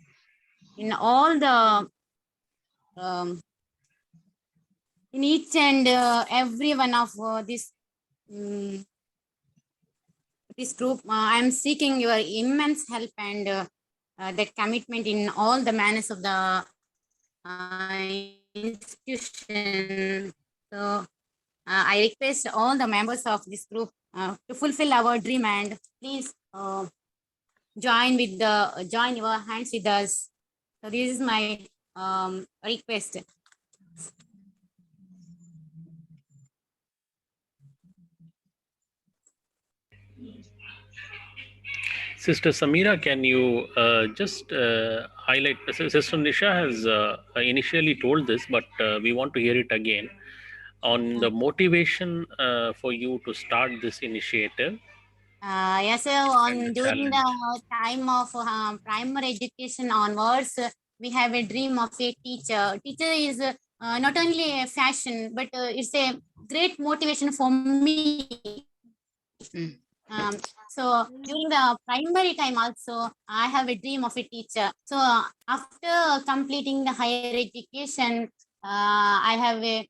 in all the in each and every one of this group, I am seeking your immense help and that commitment in all the manners of the institution. So I request all the members of this group to fulfill our dream, and please join your hands with us. So this is my request. Sister Samira, can you just highlight? Sister Nisha has initially told this, but we want to hear it again on the motivation for you to start this initiative. Yes, sir. During the time of primary education onwards, we have a dream of a teacher. Teacher is not only a fashion, but it's a great motivation for me. So during the primary time also, I have a dream of a teacher. So after completing the higher education, I have a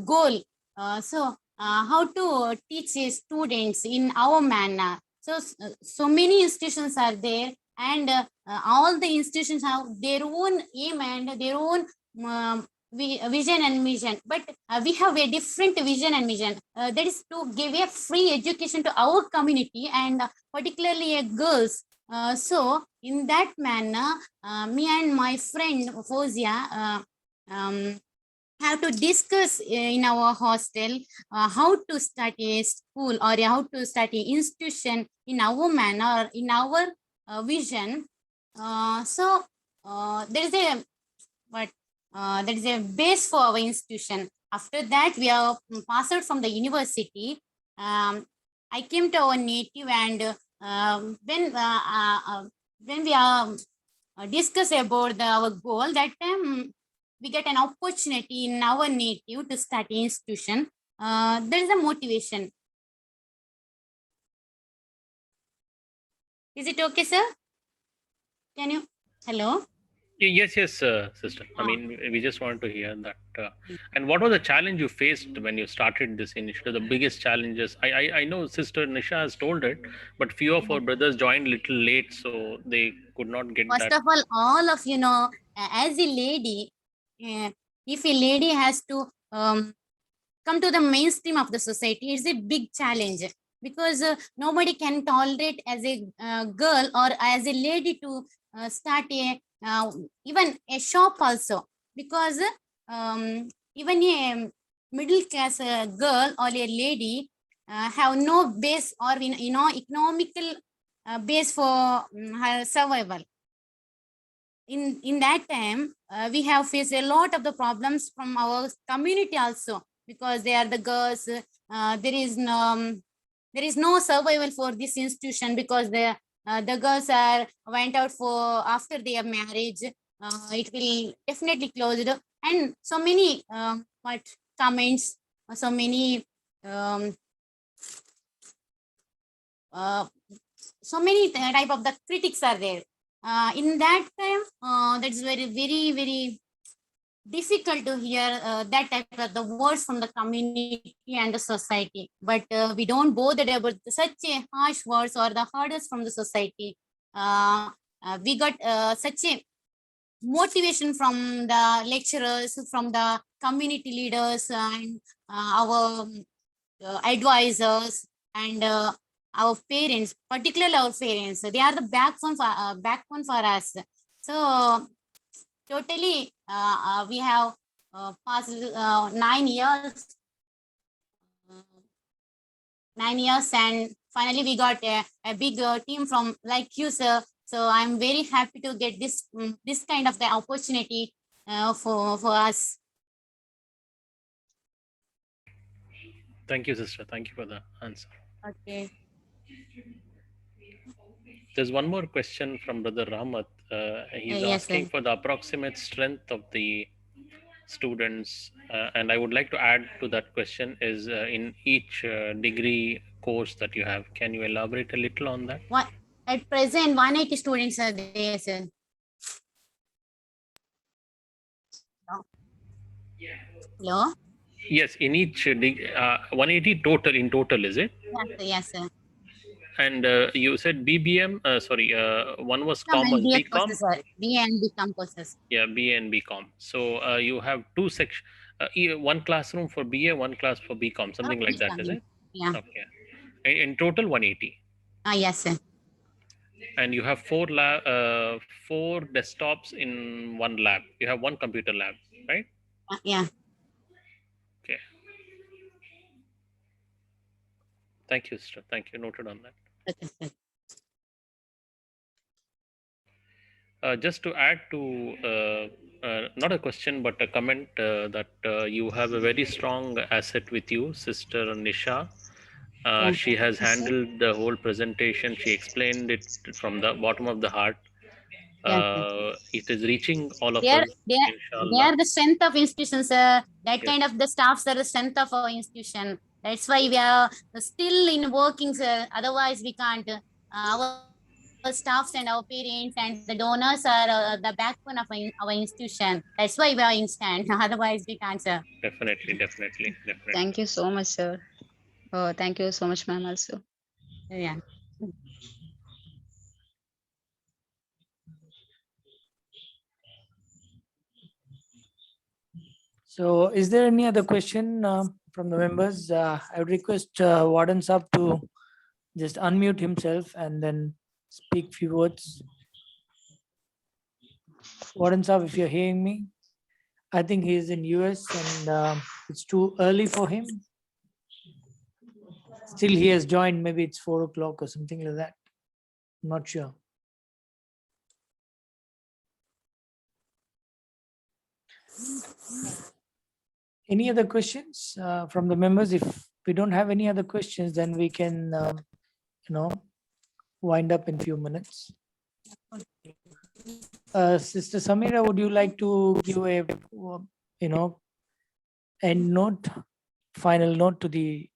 goal. How to teach students in our manner. So many institutions are there, and all the institutions have their own aim and their own vision and mission, but we have a different vision and mission, that is to give a free education to our community and particularly girls. So in that manner, me and my friend Fozia have to discuss in our hostel how to start a school or how to start an institution in our manner, in our vision. There is a that is a base for our institution. After that, we are passed out from the university. I came to our native, and when we are discuss about our goal, that time we get an opportunity in our native to start an institution. There is a motivation. Is it okay, sir? Can you? Hello? Yes, sister. I mean, we just want to hear that. And what was the challenge you faced when you started this initiative? The biggest challenges? I know Sister Nisha has told it, but few of our brothers joined a little late, so they could not get First that. of all of you know, as a lady, if a lady has to come to the mainstream of the society, it's a big challenge. because nobody can tolerate as a girl or as a lady to start a even a shop also, because even a middle class girl or a lady have no base or economical base for her survival. In that time, we have faced a lot of the problems from our community also, because they are the girls. There is no survival for this institution, because the girls are went out for after their marriage. It will definitely close it, and so many what comments, so many um, uh, so many type of the critics are there. In that time, that's very difficult to hear that type of the words from the community and the society. But we don't bother about such a harsh words or the hurdles from the society. We got such a motivation from the lecturers, from the community leaders, and our advisors, and our parents, particularly our parents. They are the backbone for us. So totally, we have passed 9 years, 9 years, and finally we got a big team from like you, sir. So I'm very happy to get this kind of the opportunity for us. Thank you, sister. Thank you for the answer. Okay. There's one more question from Brother Rahmat. He's Yes, asking sir. for the approximate strength of the students, and I would like to add to that question is in each degree course that you have. Can you elaborate a little on that? What at present 180 students are there, sir. Hello. Yes, in each 180 total in total, is it? Yes, sir. Yes, sir. And you said BBM. Sorry, one was Some common MBA BCom. courses, sir. BA and BCom courses. Yeah, BA and BCom. So you have two sections, one classroom for BA, one class for BCom, something like that, is it? Yeah. Okay. In total 180. Yes, sir. And you have four desktops in one lab. You have one computer lab, right? Yeah. Okay. Thank you, sister. Thank you. Noted on that. Okay, sir. Just to add to not a question but a comment that you have a very strong asset with you, Sister Nisha. Yeah. She has Yes, sir. handled the whole presentation. She explained it from the bottom of the heart. Yeah. It is reaching all of They us, are the strength of institutions. That Yes. kind of the staffs are the strength of our institution. That's why we are still in working, sir. Otherwise, we can't. Our staffs and our parents and the donors are the backbone of our institution. That's why we are instant. Otherwise, we can't, sir. Definitely. Thank you so much, sir. Thank you so much, ma'am, also. Yeah. So is there any other question from the members? I would request Warden Saab to just unmute himself and then speak few words. Warden Saab, if you're hearing me, I think he is in US and it's too early for him. Still he has joined, maybe it's 4 o'clock or something like that. I'm not sure. Any other questions from the members? If we don't have any other questions, then we can, wind up in few minutes. Sister Samira, would you like to give a, end note, final note to the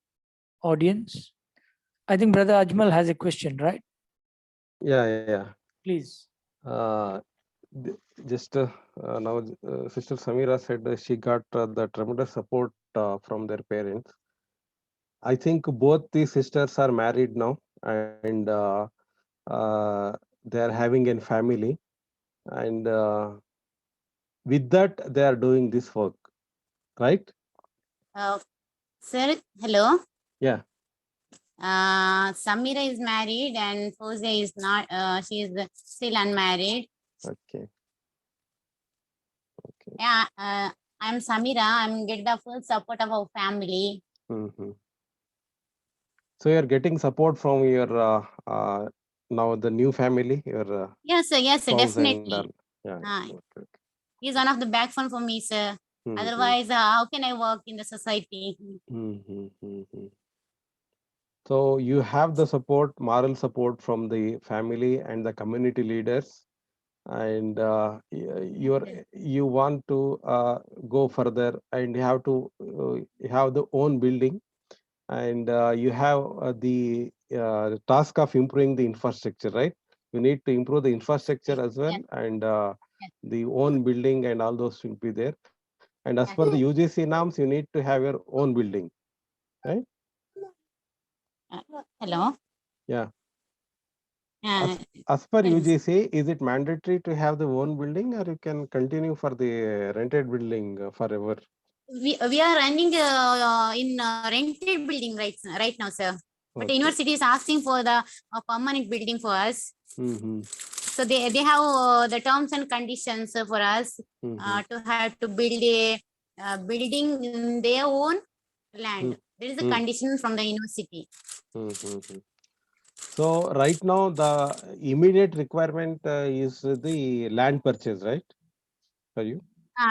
audience? I think Brother Ajmal has a question, right? Yeah. Please. Just now, Sister Samira said that she got the tremendous support from their parents. I think both these sisters are married now, and they are having a family, and with that they are doing this work, right? Sir, hello. Yeah. Samira is married and Fozia is not, she is still unmarried. Okay. Okay. Yeah, I'm Samira. I'm get the full support of our family. Mhm. So you're getting support from your now the new family, your Yes, sir. Yes, sir. spouse and Definitely. yeah. Ah, Okay. he's one of the backbone for me, sir. Mhm. Otherwise, how can I work in the society? Mhm. So you have the support, moral support from the family and the community leaders, and you want to go further, and you have to you have the own building, and you have the task of improving the infrastructure, right? You need to improve the infrastructure as well, Yes, and yes, the own building and all those will be there. And as yes. per the UGC norms, you need to have your own building, right? Hello. Yeah. Uh, As per yes. UGC, is it mandatory to have the own building, or you can continue for the rented building forever? We are running in rented building right now, sir. But the Okay. university is asking for the permanent building for us. Mm-hmm. So they have the terms and conditions for us Mm-hmm. to have to build a building in their own land. There is a condition from the university. Mm-hmm. So right now the immediate requirement is the land purchase, right? For you,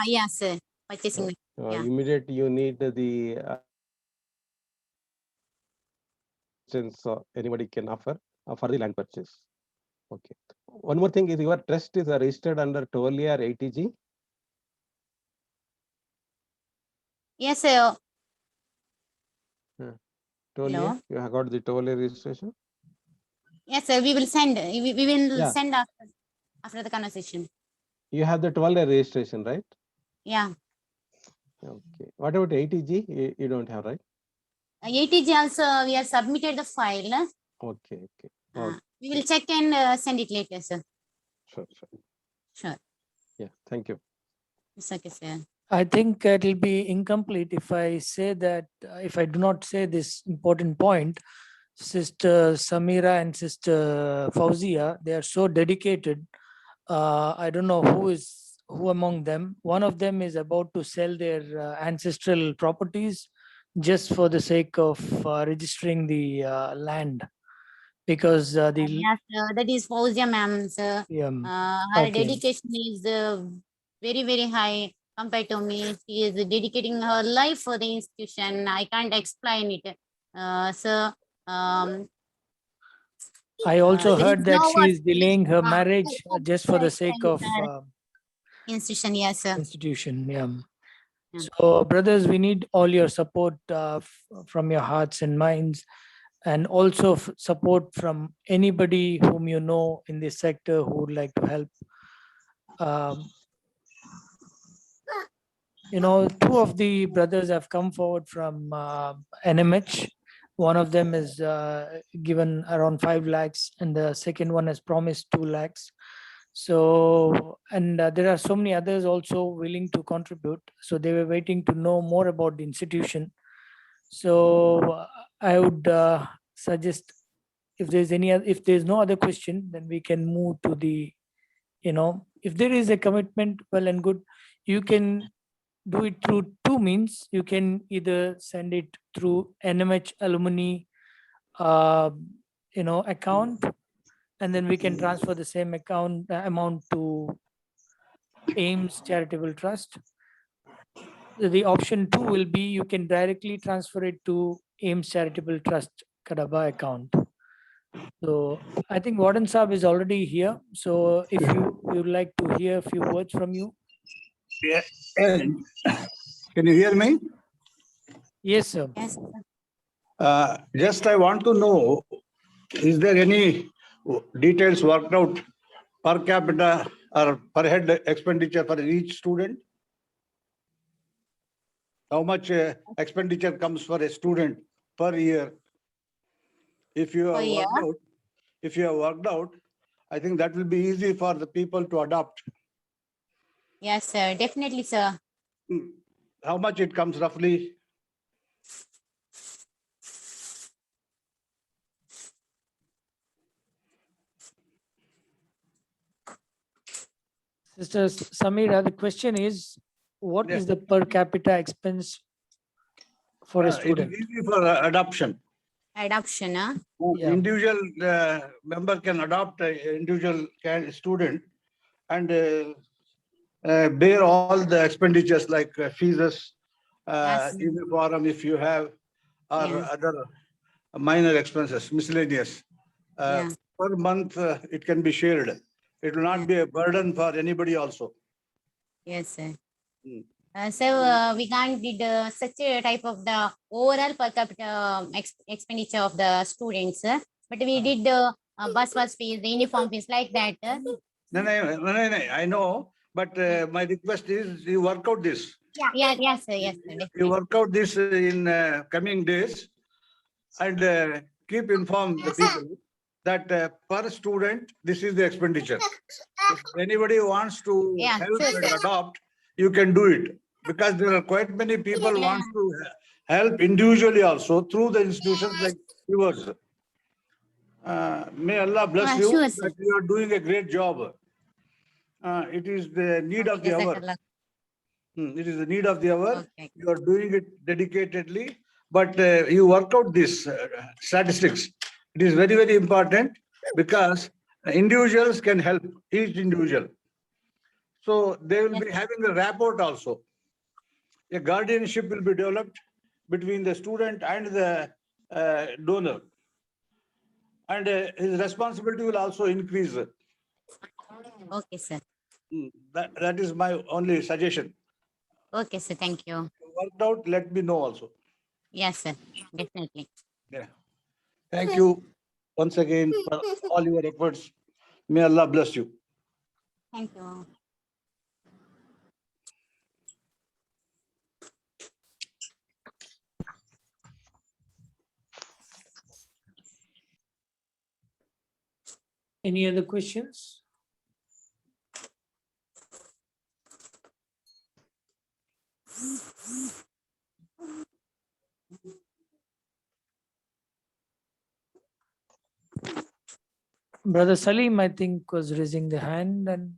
Yes, sir. Purchasing. Yeah. immediate you need the assistance anybody can offer for the land purchase. Okay. One more thing is your trust is registered under TOLE or ATG. Yes, sir. TOLE, Hello. you have got the TOLE registration? Yes, sir. We will send. We will Yeah. send after the conversation. You have the TOLE registration, right? Yeah. Okay. What about ATG? You don't have, right? ATG also we have submitted the file. Okay. Okay. Okay. We will check and send it later, sir. Sure. Sure. Yeah. Thank you. It's okay, sir. I think it will be incomplete if I say that, if I do not say this important point. Sister Samira and Sister Fauzia, they are so dedicated. I don't know who among them. One of them is about to sell their ancestral properties just for the sake of registering the land, because the Yes, that is Fauzia ma'am, sir. Her okay. dedication is very, very high compared to me. She is dedicating her life for the institution. I can't explain it. So I also there is heard that no she words is delaying her to marriage just for the sake explain of her institution. Yes, sir. institution. Yeah. Yeah. So, brothers, we need all your support from your hearts and minds, and also support from anybody whom you know in this sector who would like to help. Two of the brothers have come forward from NMH. One of them is given around 5 lakhs, and the second one has promised 2 lakhs. So, and there are so many others also willing to contribute. So they were waiting to know more about the institution. So I would suggest, if there's no other question, then we can move to the, if there is a commitment, well and good. You can do it through two means. You can either send it through NMH alumni account, and then we can transfer the same amount to AIMS Charitable Trust. The option 2 will be you can directly transfer it to AIMS Charitable Trust Kadaba account. So I think Warden Saab is already here. So if you would like to hear a few words from you. Yeah. Can you hear me? Yes, sir. Yes. Just I want to know, is there any details worked out per capita or per head expenditure for each student? How much expenditure comes for a student per year? If you have worked out, I think that will be easy for the people to adopt. Yes, sir. Definitely, sir. How much it comes roughly? Sister Samira, the question is, what Yeah. is the per capita expense for a It is student? easy for adoption. Adoption, huh? Yeah. Individual member can adopt an individual student and bear all the expenditures like fees, Yes. uniform if you have, or Yeah. other minor expenses, miscellaneous. Yeah. Per month, it can be shared. It will not be a burden for anybody also. Yes, sir. Mm. So we can't did such a type of the overall per capita expenditure of the students, but we did bus fees, the uniform fees like that. No, I know, but my request is you work out this. Yeah, yes, sir, yes, sir. You Definitely. work out this in coming days and keep inform the people that per student, this is the expenditure. If anybody wants to Yeah, help sure, and sir. adopt, you can do it. Because there are quite many people Yeah. wants to help individually also through the institutions like yours. May Allah bless you Sure, sir. that you are doing a great job. It is the need of the hour. It is the need of the hour. Okay. You are doing it dedicatedly, but you work out this statistics. It is very, very important because individuals can help each individual. So they will be having a rapport also. A guardianship will be developed between the student and the donor. And his responsibility will also increase. Okay, sir. That is my only suggestion. Okay, sir. Thank you. Worked out, let me know also. Yes, sir. Definitely. Yeah. Thank you once again for all your efforts. May Allah bless you. Thank you. Any other questions? Brother Salim, I think, was raising the hand, and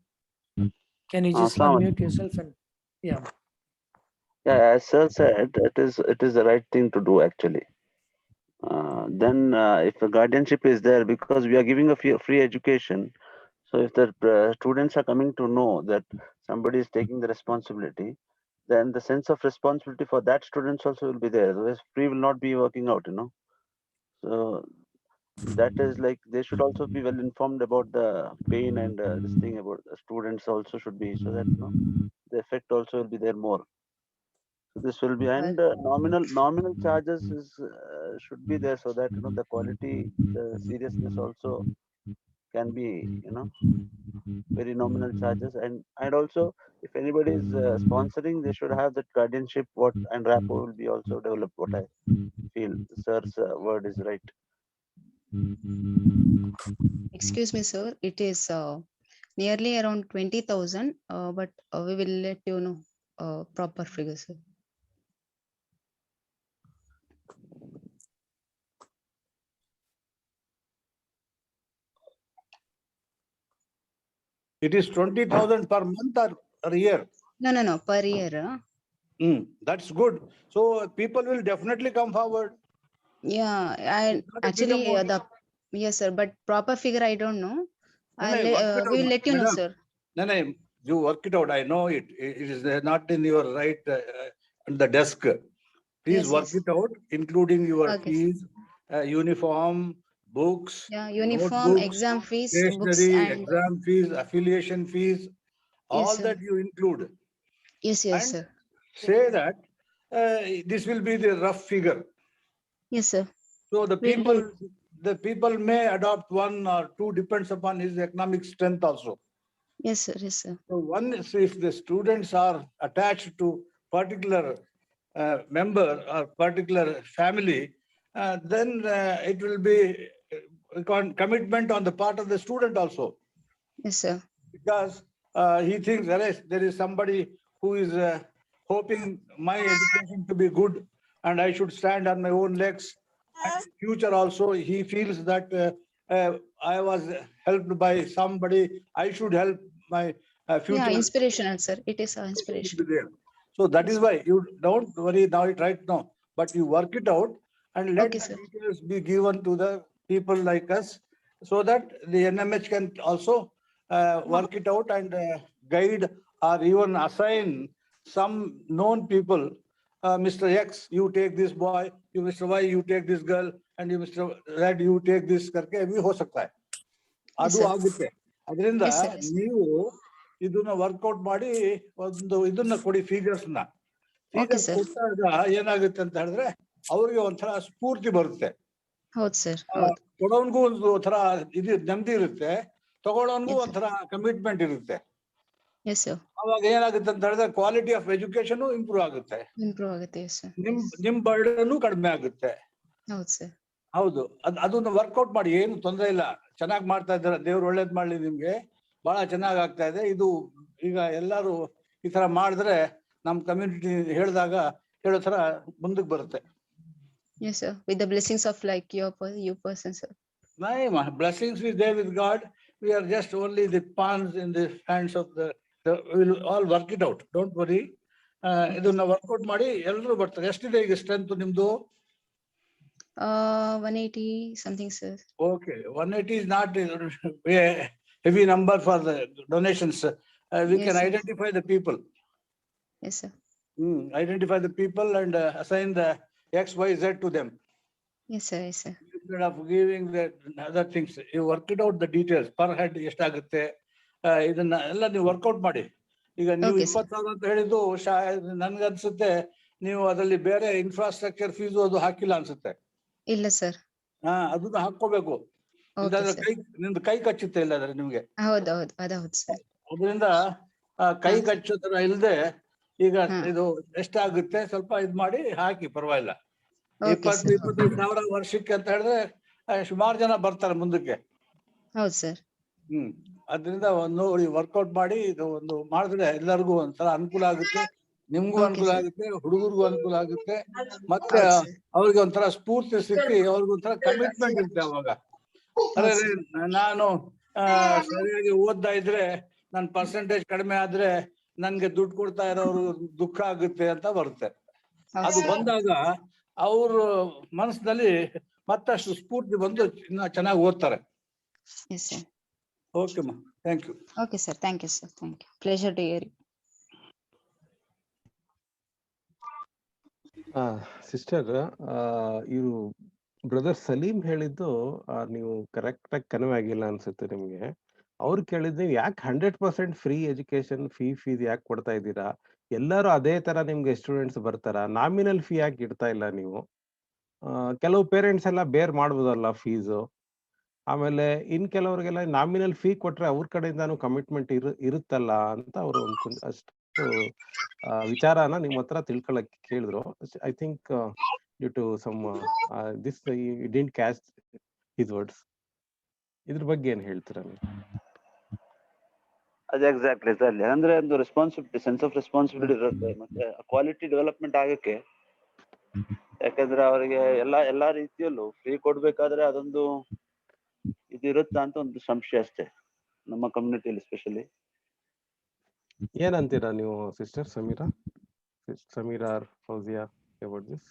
can you just Assalamu unmute yourself and yeah. Yeah, as sir said, it is the right thing to do actually. Then if a guardianship is there, because we are giving a free education, so if the students are coming to know that somebody is taking the responsibility, then the sense of responsibility for that students also will be there. Otherwise, free will not be working out, you know. So that is like they should also be well informed about the pain and this thing about the students also should be, so that you know the effect also will be there more. So this will be, and nominal charges is should be there so that you know the quality, the seriousness also can be, you know, very nominal charges, and also if anybody is sponsoring, they should have that guardianship what and rapport will be also developed. What I feel, sir's word is right. Excuse me, sir. It is nearly around 20,000, but we will let you know proper figure, sir. It is 20,000 per month or per year. No, per year. That's good. So people will definitely come forward. Yeah, I actually yes, sir. But proper figure I don't know. We will let you know, sir. No, you work it out. I know it. It is not in your right on the desk. Please Yes, work yes. it out, including your Okay. fees, uniform, books, Yeah, uniform, notebooks, exam fees, books, stationery, and exam fees, affiliation fees, all sir. that you include. Yes, And sir. say that this will be the rough figure. Yes, sir. So the We'll do people may adopt one or two, depends upon his economic strength also. Yes, sir. Yes, sir. So one is if the students are attached to particular member or particular family, then it will be commitment on the part of the student also. Yes, sir. Because he thinks there is somebody who is hoping my education to be good and I should stand on my own legs. And in future also, he feels that I was helped by somebody. I should help my Yeah, future. inspirational, sir. It is inspiration. Will be there. So that is why you don't worry now, right now, but you work it out and let Okay, the sir. details be given to the people like us, so that the NMH can also work it out and guide or even assign some known people. Mr. X, you take this boy, you Mr. Y, you take this girl, and you Mr. Z, you take this करके भी हो सकता है. ಅದು sir. ಆಗುತ್ತೆ. ಅದರಿಂದ Yes, sir. Yes. ನೀವು ಇದನ್ನ ವರ್ಕೌಟ್ ಮಾಡಿ ಒಂದು ಇದನ್ನ ಕೊಡಿ, ಫಿಗರ್ಸ್ ನ. Okay, figures sir. ಕೊಟ್ಟಾಗ ಏನಾಗುತ್ತೆ ಅಂತ ಹೇಳಿದ್ರೆ ಅವ್ರಿಗೆ ಒಂಥರ ಸ್ಫೂರ್ತಿ ಬರುತ್ತೆ. ಹೌದು ಸರ್. ಹೌದು. ಕೊಡೋನ್ಗೂ ಒಂದು ತರ ಇದು ನೆಮ್ಮದಿ ಇರುತ್ತೆ, ತಗೊಳ್ಳೋನ್ಗೂ Yes, sir. ಒಂಥರ ಕಮಿಟ್ಮೆಂಟ್ ಇರುತ್ತೆ. Yes, sir. ಅವಾಗ ಏನಾಗುತ್ತೆ ಅಂತ ಹೇಳಿದ್ರೆ ಕ್ವಾಲಿಟಿ ಆಫ್ ಎಜುಕೇಶನ್ ಇಂಪ್ರೂವ್ ಆಗುತ್ತೆ, Improve ಆಗುತ್ತೆ. Yes, sir. ನಿಮ್ ಬರ್ಡನ್ ಕಡಿಮೆ ಆಗುತ್ತೆ. ಹೌದು ಸರ್. ಹೌದು, ಅದನ್ನ ವರ್ಕೌಟ್ ಮಾಡಿ, ಏನು ತೊಂದರೆ ಇಲ್ಲ, ಚೆನ್ನಾಗಿ ಮಾಡ್ತಾ ಇದ್ದಾರೆ, ದೇವ್ರು ಒಳ್ಳೇದ್ ಮಾಡ್ಲಿ ನಿಮ್ಗೆ, ಬಹಳ ಚೆನ್ನಾಗ್ ಆಗ್ತಾ ಇದೆ. ಇದು ಈಗ ಎಲ್ಲಾರು ಈ ತರ ಮಾಡಿದ್ರೆ ನಮ್ ಕಮ್ಯುನಿಟಿ ಹೇಳಿದಾಗ ಹೇಳೋ ತರ ಮುಂದಕ್ಕೆ ಬರುತ್ತೆ. Yes, sir. With the blessings of like you person, sir. Blessings is there with God. We are just only the pawns in the hands of we will all work it out. Don't worry. ಇದನ್ನ workout ಮಾಡಿ ಎಲ್ಲರೂ ಬರ್ತಾರೆ. ಎಷ್ಟಿದೆ ಈಗ strength ನಿಮ್ದು? 180 something, sir. Okay, 180 is not a heavy number for the donations. We Yes, can sir. identify the people. Yes, sir. Identify the people and assign the X, Y, Z to them. Yes, sir. Yes, sir. Instead of giving the other things, you work it out the details per head ಎಷ್ಟಾಗುತ್ತೆ, ಇದನ್ನ ಎಲ್ಲ ನೀವು workout ಮಾಡಿ. ಈಗ ನೀವು Okay, sir. 20,000 ಅಂತ ಹೇಳಿದ್ದು ನನ್ಗನ್ಸುತ್ತೆ ನೀವು ಅದರಲ್ಲಿ ಬೇರೆ ಇನ್ಫ್ರಾಸ್ಟ್ರಕ್ಚರ್ ಫೀಸು ಅದು ಹಾಕಿಲ್ಲ ಅನ್ಸುತ್ತೆ. ಇಲ್ಲ ಸರ್. ಅದನ್ನ ಹಾಕೋಬೇಕು. ನಿಮ್ದು ಕೈ ಕಚ್ಚುತ್ತೆ ಇಲ್ಲಾದ್ರೆ ನಿಮ್ಗೆ. ಹೌದು ಹೌದು ಅದೌದು ಸರ್. ಅದರಿಂದ ಕೈ ಕಚ್ಚೋ ತರ ಇಲ್ಲದೆ ಈಗ ಇದು ಎಷ್ಟಾಗುತ್ತೆ ಸ್ವಲ್ಪ ಇದ್ ಮಾಡಿ ಹಾಕಿ, ಪರವಾಗಿಲ್ಲ. 20-25,000 ವರ್ಷಕ್ಕೆ ಅಂತ ಹೇಳಿದ್ರೆ ಸುಮಾರು ಜನ ಬರ್ತಾರೆ ಮುಂದಕ್ಕೆ. ಹೌದು ಸರ್. ಅದರಿಂದ ನೋಡಿ ವರ್ಕೌಟ್ ಮಾಡಿ ಇದು ಒಂದು ಮಾಡಿದ್ರೆ ಎಲ್ಲರಿಗೂ ಒಂಥರ ಅನುಕೂಲ ಆಗುತ್ತೆ, ನಿಮ್ಗೂ ಅನುಕೂಲ ಆಗುತ್ತೆ, ಹುಡುಗರಿಗೂ ಅನುಕೂಲ ಆಗುತ್ತೆ, ಮತ್ತೆ ಅವ್ರಿಗೆ ಒಂಥರ ಸ್ಫೂರ್ತಿ ಸಿಕ್ಕಿ ಅವ್ರಿಗೆ ಒಂಥರ ಕಮಿಟ್ಮೆಂಟ್ ಇರುತ್ತೆ. ಅವಾಗ ಅದೇ ನಾನು ಸರಿಯಾಗಿ ಓದ್ತಾ ಇದ್ರೆ ನನ್ ಪರ್ಸೆಂಟೇಜ್ ಕಡಿಮೆ ಆದ್ರೆ ನನ್ಗೆ ದುಡ್ಡು ಕೊಡ್ತಾ ಇರೋರು ದುಃಖ ಆಗುತ್ತೆ ಅಂತ ಬರುತ್ತೆ. ಅದು ಬಂದಾಗ ಅವ್ರ ಮನಸ್ಸಿನಲ್ಲಿ ಮತ್ತಷ್ಟು ಸ್ಫೂರ್ತಿ ಬಂದು ಇನ್ನ ಚೆನ್ನಾಗಿ ಓದ್ತಾರೆ. ಓಕೆ ಮಾ, thank you. Okay sir, thank you sir, thank you. Pleasure to hear you. Sister, ಇವರು ಬ್ರದರ್ ಸಲೀಂ ಹೇಳಿದ್ದು ನೀವು ಕರೆಕ್ಟ್ ಆಗಿ ಕನ್ವೆ ಆಗಿಲ್ಲ ಅನ್ಸುತ್ತೆ ನಿಮ್ಗೆ. ಅವ್ರು ಕೇಳಿದ್ ನೀವು ಯಾಕೆ 100% ಫ್ರೀ ಎಜುಕೇಶನ್ ಫೀಸ್ ಯಾಕೆ ಕೊಡ್ತಾ ಇದ್ದೀರಾ? ಎಲ್ಲರೂ ಅದೇ ತರ ನಿಮ್ಗೆ ಸ್ಟೂಡೆಂಟ್ಸ್ ಬರ್ತಾರ, ನಾಮಿನಲ್ ಫೀ ಯಾಕೆ ಇಡ್ತಾ ಇಲ್ಲ ನೀವು? ಕೆಲವು ಪೇರೆಂಟ್ಸ್ ಎಲ್ಲ ಬೇರ್ ಮಾಡ್ಬೋದಲ್ಲ ಫೀಸು. ಆಮೇಲೆ ಇನ್ ಕೆಲವ್ರಿಗೆಲ್ಲ ನಾಮಿನಲ್ ಫೀ ಕೊಟ್ರೆ ಅವ್ರ ಕಡೆಯಿಂದಾನು ಕಮಿಟ್ಮೆಂಟ್ ಇರುತ್ತಲ್ಲ ಅಂತ ಅವರು ಅಷ್ಟು ವಿಚಾರನ ನಿಮ್ಮ ಹತ್ರ ತಿಳ್ಕೊಳಕ್ ಕೇಳಿದ್ರು. I think due to some this you didn't catch his words. ಇದ್ರ ಬಗ್ಗೆ ಏನ್ ಹೇಳ್ತೀರಾ ನೀವು? ಅದೇ ಎಕ್ಸಾಕ್ಟ್ಲಿ ಸರ್, ಅಂದ್ರೆ ಒಂದು ರೆಸ್ಪಾನ್ಸಿಬಿಲಿಟಿ, ಸೆನ್ಸ್ ಆಫ್ ರೆಸ್ಪಾನ್ಸಿಬಿಲಿಟಿ ಇರುತ್ತೆ. ಮತ್ತೆ ಕ್ವಾಲಿಟಿ ಡೆವಲಪ್ಮೆಂಟ್ ಆಗಕ್ಕೆ, ಯಾಕಂದ್ರೆ ಅವರಿಗೆ ಎಲ್ಲಾ ರೀತಿಯಲ್ಲೂ ಫ್ರೀ ಕೊಡ್ಬೇಕಾದ್ರೆ ಅದೊಂದು ಇದಿರುತ್ತಾ ಅಂತ ಒಂದು ಸಂಶಯ ಅಷ್ಟೇ ನಮ್ಮ ಕಮ್ಯುನಿಟಿಯಲ್ಲಿ ಸ್ಪೆಷಲಿ. ಏನಂತೀರಾ ನೀವು sister Sameera or Fauziya about this?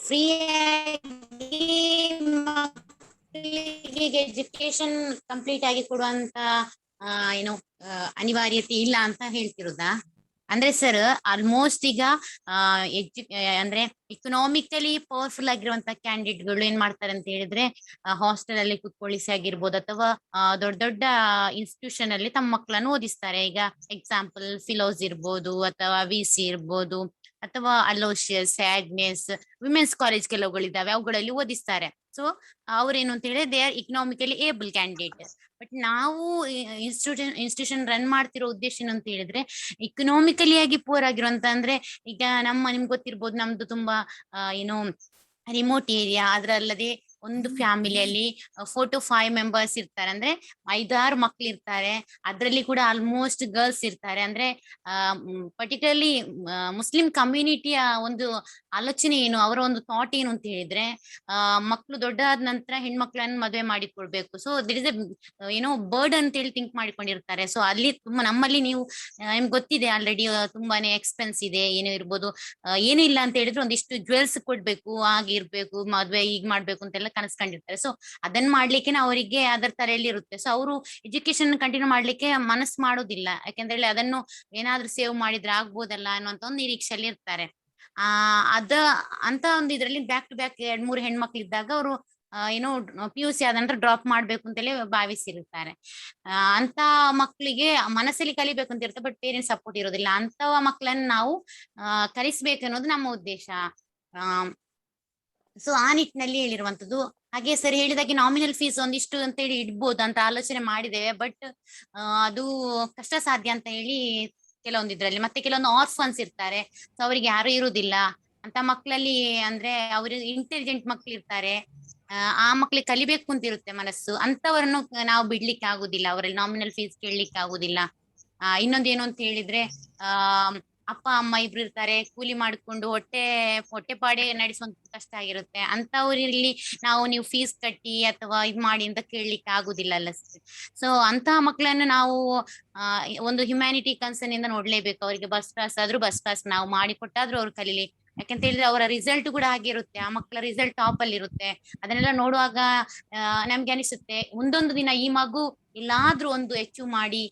Free education complete ಆಗಿ ಕೊಡುವಂತ ಏನು ಅನಿವಾರ್ಯತೆ ಇಲ್ಲ ಅಂತ ಹೇಳ್ತಿರೋದಾ? ಅಂದ್ರೆ ಸರ್ ಆಲ್ಮೋಸ್ಟ್ ಈಗ ಅಂದ್ರೆ ಇಕನಾಮಿಕಲಿ ಪವರ್ಫುಲ್ ಆಗಿರುವಂತ ಕ್ಯಾಂಡಿಡೇಟ್ಗಳು ಏನ್ ಮಾಡ್ತಾರೆ ಅಂತ ಹೇಳಿದ್ರೆ ಹಾಸ್ಟೆಲ್ ಅಲ್ಲಿ ಕುತ್ಕೊಳ್ಳಿಸಿ ಆಗಿರ್ಬೋದು, ಅಥವಾ ದೊಡ್ಡ ದೊಡ್ಡ ಇನ್ಸ್ಟಿಟ್ಯೂಷನ್ ಅಲ್ಲಿ ತಮ್ಮ ಮಕ್ಕಳನ್ನು ಓದಿಸ್ತಾರೆ. ಈಗ ಎಕ್ಸಾಂಪಲ್ ಫಿಲೋಸ್ ಇರ್ಬೋದು, ಅಥವಾ VC ಇರ್ಬೋದು, ಅಥವಾ ಅಲೋಶಿಯಸ್, ಆಗ್ನೆಸ್, ವಿಮೆನ್ಸ್ ಕಾಲೇಜ್ ಕೆಲವುಗಳಿದ್ದಾವೆ, ಅವುಗಳಲ್ಲಿ ಓದಿಸ್ತಾರೆ. ಸೊ ಅವ್ರೇನು ಅಂತ ಹೇಳಿದ್ರೆ they are economically Abel candidate. But ನಾವು ಇನ್ಸ್ಟಿಟ್ಯೂಷನ್ ರನ್ ಮಾಡ್ತಿರೋ ಉದ್ದೇಶ ಏನು ಅಂತ ಹೇಳಿದ್ರೆ ಇಕನಾಮಿಕಲಿ ಆಗಿ ಪೂರ್ ಆಗಿರುವಂತ, ಅಂದ್ರೆ ಈಗ ನಿಮ್ಗೆ ಗೊತ್ತಿರ್ಬೋದು, ನಮ್ದು ತುಂಬಾ ಏನು ರಿಮೋಟ್ ಏರಿಯಾ, ಅದ್ರಲ್ಲದೆ ಒಂದು ಫ್ಯಾಮಿಲಿಯಲ್ಲಿ 4 to 5 ಮೆಂಬರ್ಸ್ ಇರ್ತಾರೆ, ಅಂದ್ರೆ 5-6 ಮಕ್ಳು ಇರ್ತಾರೆ. ಅದ್ರಲ್ಲಿ ಕೂಡ ಆಲ್ಮೋಸ್ಟ್ ಗರ್ಲ್ಸ್ ಇರ್ತಾರೆ. ಅಂದ್ರೆ ಪರ್ಟಿಕ್ಯುಲರ್ಲಿ ಮುಸ್ಲಿಂ ಕಮ್ಯುನಿಟಿಯ ಒಂದು ಆಲೋಚನೆ ಏನು, ಅವರ ಒಂದು ಥಾಟ್ ಏನು ಅಂತ ಹೇಳಿದ್ರೆ ಮಕ್ಕಳು ದೊಡ್ಡದಾದ ನಂತರ ಹೆಣ್ಮಕ್ಳನ್ನ ಮದುವೆ ಮಾಡಿಕೊಡ್ಬೇಕು. ಸೊ ದಿರ್ ಇಸ್ ಏನೋ ಬರ್ಡ್ ಅಂತ ಹೇಳಿ ಥಿಂಕ್ ಮಾಡಿಕೊಂಡಿರ್ತಾರೆ. ಸೊ ಅಲ್ಲಿ ತುಂಬಾ ನಮ್ಮಲ್ಲಿ ನೀವು ನಿಮ್ಗೆ ಗೊತ್ತಿದೆ ಆಲ್ರೆಡಿ ತುಂಬಾನೇ ಎಕ್ಸ್ಪೆನ್ಸ್ ಇದೆ, ಏನೋ ಇರ್ಬೋದು, ಏನು ಇಲ್ಲ ಅಂತ ಹೇಳಿದ್ರೆ ಒಂದಿಷ್ಟು ಜ್ಯುವೆಲ್ಸ್ ಕೊಡ್ಬೇಕು, ಆಗಿರ್ಬೇಕು, ಮದ್ವೆ ಈಗ ಮಾಡ್ಬೇಕು ಅಂತೆಲ್ಲ ಕನಸ್ಕೊಂಡಿರ್ತಾರೆ. ಸೊ ಅದನ್ನ ಮಾಡ್ಲಿಕ್ಕೆ ಅವರಿಗೆ ಅದರ ತಲೆಯಲ್ಲಿ ಇರುತ್ತೆ. ಸೊ ಅವರು ಎಜುಕೇಶನ್ ಕಂಟಿನ್ಯೂ ಮಾಡ್ಲಿಕ್ಕೆ ಮನಸ್ಸು ಮಾಡೋದಿಲ್ಲ, ಯಾಕೆಂದ್ರೆ ಅದನ್ನು ಏನಾದ್ರೂ ಸೇವ್ ಮಾಡಿದ್ರೆ ಆಗ್ಬೋದಲ್ಲ ಅನ್ನುವಂತ ಒಂದು ನಿರೀಕ್ಷೆಯಲ್ಲಿ ಇರ್ತಾರೆ. ಅಂತ ಒಂದು ಇದ್ರಲ್ಲಿ ಬ್ಯಾಕ್ ಟು ಬ್ಯಾಕ್ 2-3 ಹೆಣ್ಮಕ್ಳು ಇದ್ದಾಗ ಅವರು ಏನೋ PUC ಆದ ನಂತರ ಡ್ರಾಪ್ ಮಾಡ್ಬೇಕು ಅಂತೇಳಿ ಭಾವಿಸಿರ್ತಾರೆ. ಅಂತ ಮಕ್ಕಳಿಗೆ ಮನಸ್ಸಲ್ಲಿ ಕಲಿಬೇಕು ಅಂತ ಇರುತ್ತೆ, ಬಟ್ ಪೇರೆಂಟ್ಸ್ ಸಪೋರ್ಟ್ ಇರೋದಿಲ್ಲ. ಅಂತವ ಮಕ್ಕಳನ್ನ ನಾವು ಕಲಿಸ್ಬೇಕು ಅನ್ನೋದು ನಮ್ಮ ಉದ್ದೇಶ. ಸೊ ಆ ನಿಟ್ಟಿನಲ್ಲಿ ಹೇಳಿರುವಂತದ್ದು. ಹಾಗೆ ಸರ್ ಹೇಳಿದಾಗೆ ನಾಮಿನಲ್ ಫೀಸ್ ಒಂದಿಷ್ಟು ಅಂತ ಹೇಳಿ ಇಡ್ಬೋದು ಅಂತ ಆಲೋಚನೆ ಮಾಡಿದ್ದೇವೆ, ಬಟ್ ಅದು ಕಷ್ಟ ಸಾಧ್ಯ ಅಂತ ಹೇಳಿ ಕೆಲವೊಂದಿದ್ರಲ್ಲಿ. ಮತ್ತೆ ಕೆಲವೊಂದು ಆರ್ಫನ್ಸ್ ಇರ್ತಾರೆ, ಸೊ ಅವರಿಗೆ ಯಾರು ಇರುವುದಿಲ್ಲ ಅಂತ ಮಕ್ಕಳಲ್ಲಿ. ಅಂದ್ರೆ ಅವರು ಇಂಟೆಲಿಜೆಂಟ್ ಮಕ್ಳು ಇರ್ತಾರೆ, ಆ ಮಕ್ಳಿಗೆ ಕಲಿಬೇಕು ಅಂತ ಇರುತ್ತೆ ಮನಸ್ಸು, ಅಂತವರನ್ನು ನಾವು ಬಿಡ್ಲಿಕ್ಕೆ ಆಗುದಿಲ್ಲ, ಅವರಲ್ಲಿ ನಾಮಿನಲ್ ಫೀಸ್ ಕೇಳಲಿಕ್ಕೆ ಆಗುದಿಲ್ಲ. ಇನ್ನೊಂದೇನು ಅಂತ ಹೇಳಿದ್ರೆ ಅಪ್ಪ ಅಮ್ಮ ಇಬ್ರು ಇರ್ತಾರೆ, ಕೂಲಿ ಮಾಡಿಕೊಂಡು ಹೊಟ್ಟೆಪಾಡೆ ನಡೆಸುವಂತ ಕಷ್ಟ ಆಗಿರುತ್ತೆ. ಅಂತವ್ರಲ್ಲಿ ನೀವು ಫೀಸ್ ಕಟ್ಟಿ ಅಥವಾ ಇದ್ ಮಾಡಿ ಅಂತ ಕೇಳಲಿಕ್ಕೆ ಆಗುದಿಲ್ಲ ಅಲ್ಲ. ಸೊ ಅಂತಹ ಮಕ್ಕಳನ್ನು ನಾವು ಒಂದು ಹ್ಯುಮ್ಯಾನಿಟಿ ಕನ್ಸರ್ನ್ ಇಂದ ನೋಡ್ಲೇಬೇಕು. ಅವರಿಗೆ ಬಸ್ ಪಾಸ್ ಆದ್ರೂ ಬಸ್ ಪಾಸ್ ನಾವು ಮಾಡಿ ಕೊಟ್ಟಾದ್ರೂ ಅವ್ರು ಕಲೀಲಿ. ಯಾಕಂತ ಹೇಳಿದ್ರೆ ಅವರ ರಿಸಲ್ಟ್ ಕೂಡ ಆಗಿರುತ್ತೆ, ಆ ಮಕ್ಕಳ ರಿಸಲ್ಟ್ ಟಾಪ್ ಅಲ್ಲಿ ಇರುತ್ತೆ. ಅದನ್ನೆಲ್ಲ ನೋಡುವಾಗ ನಮ್ಗೆ ಅನಿಸುತ್ತೆ ಒಂದೊಂದು ದಿನ ಈ ಮಗು ಎಲ್ಲಾದ್ರೂ ಒಂದು ಅಚೀವ್ ಮಾಡಿ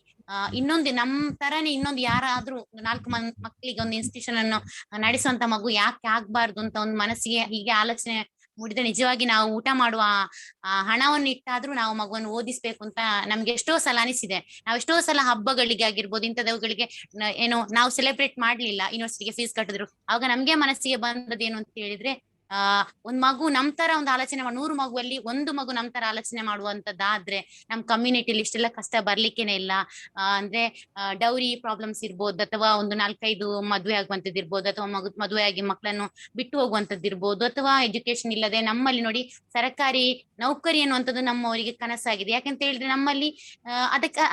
ಇನ್ನೊಂದು ನಮ್ ತರಾನೇ ಇನ್ನೊಂದು ಯಾರಾದ್ರೂ 4 ಮಕ್ಕಳಿಗೆ ಒಂದು ಇನ್ಸ್ಟಿಟ್ಯೂಷನ್ ಅನ್ನು ನಡೆಸುವಂತ ಮಗು ಯಾಕೆ ಆಗ್ಬಾರ್ದು ಅಂತ ಒಂದು ಮನಸ್ಸಿಗೆ ಹೀಗೆ ಆಲೋಚನೆ ಮೂಡಿದ್ರೆ ನಿಜವಾಗಿ ನಾವು ಊಟ ಮಾಡುವ ಹಣವನ್ನು ಇಟ್ಟಾದ್ರೂ ನಾವು ಮಗುವನ್ನು ಓದಿಸ್ಬೇಕು ಅಂತ ನಮ್ಗೆ ಎಷ್ಟೋ ಸಲ ಅನಿಸಿದೆ. ನಾವು ಎಷ್ಟೋ ಸಲ ಹಬ್ಬಗಳಿಗೆ ಆಗಿರ್ಬೋದು ಇಂಥದವುಗಳಿಗೆ ಏನೋ ನಾವು ಸೆಲೆಬ್ರೇಟ್ ಮಾಡ್ಲಿಲ್ಲ, ಯೂನಿವರ್ಸಿಟಿಗೆ ಫೀಸ್ ಕಟ್ಟಿದ್ರು. ಆವಾಗ ನಮ್ಗೆ ಮನಸ್ಸಿಗೆ ಬಂದದೇನು ಅಂತ ಹೇಳಿದ್ರೆ ಒಂದ್ ಮಗು ನಮ್ ತರ ಒಂದು ಆಲೋಚನೆ 100 ಮಗುವಲ್ಲಿ ಒಂದು ಮಗು ನಮ್ ತರ ಆಲೋಚನೆ ಮಾಡುವಂತದ್ದಾದ್ರೆ ನಮ್ ಕಮ್ಯುನಿಟಿಲಿ ಇಷ್ಟೆಲ್ಲ ಕಷ್ಟ ಬರ್ಲಿಕ್ಕೇನೆ ಇಲ್ಲ. ಅಂದ್ರೆ ಡೌರಿ ಪ್ರಾಬ್ಲಮ್ಸ್ ಇರ್ಬೋದು, ಅಥವಾ ಒಂದು 4-5 ಮದ್ವೆ ಆಗುವಂತದ್ದು ಇರ್ಬೋದು, ಅಥವಾ ಮದುವೆ ಆಗಿ ಮಕ್ಕಳನ್ನು ಬಿಟ್ಟು ಹೋಗುವಂತದ್ದು ಇರ್ಬೋದು, ಅಥವಾ ಎಜುಕೇಶನ್ ಇಲ್ಲದೆ ನಮ್ಮಲ್ಲಿ ನೋಡಿ ಸರ್ಕಾರಿ ನೌಕರಿ ಅನ್ನುವಂಥದ್ದು ನಮ್ಮವರಿಗೆ ಕನಸಾಗಿದೆ. ಯಾಕಂತ ಹೇಳಿದ್ರೆ ನಮ್ಮಲ್ಲಿ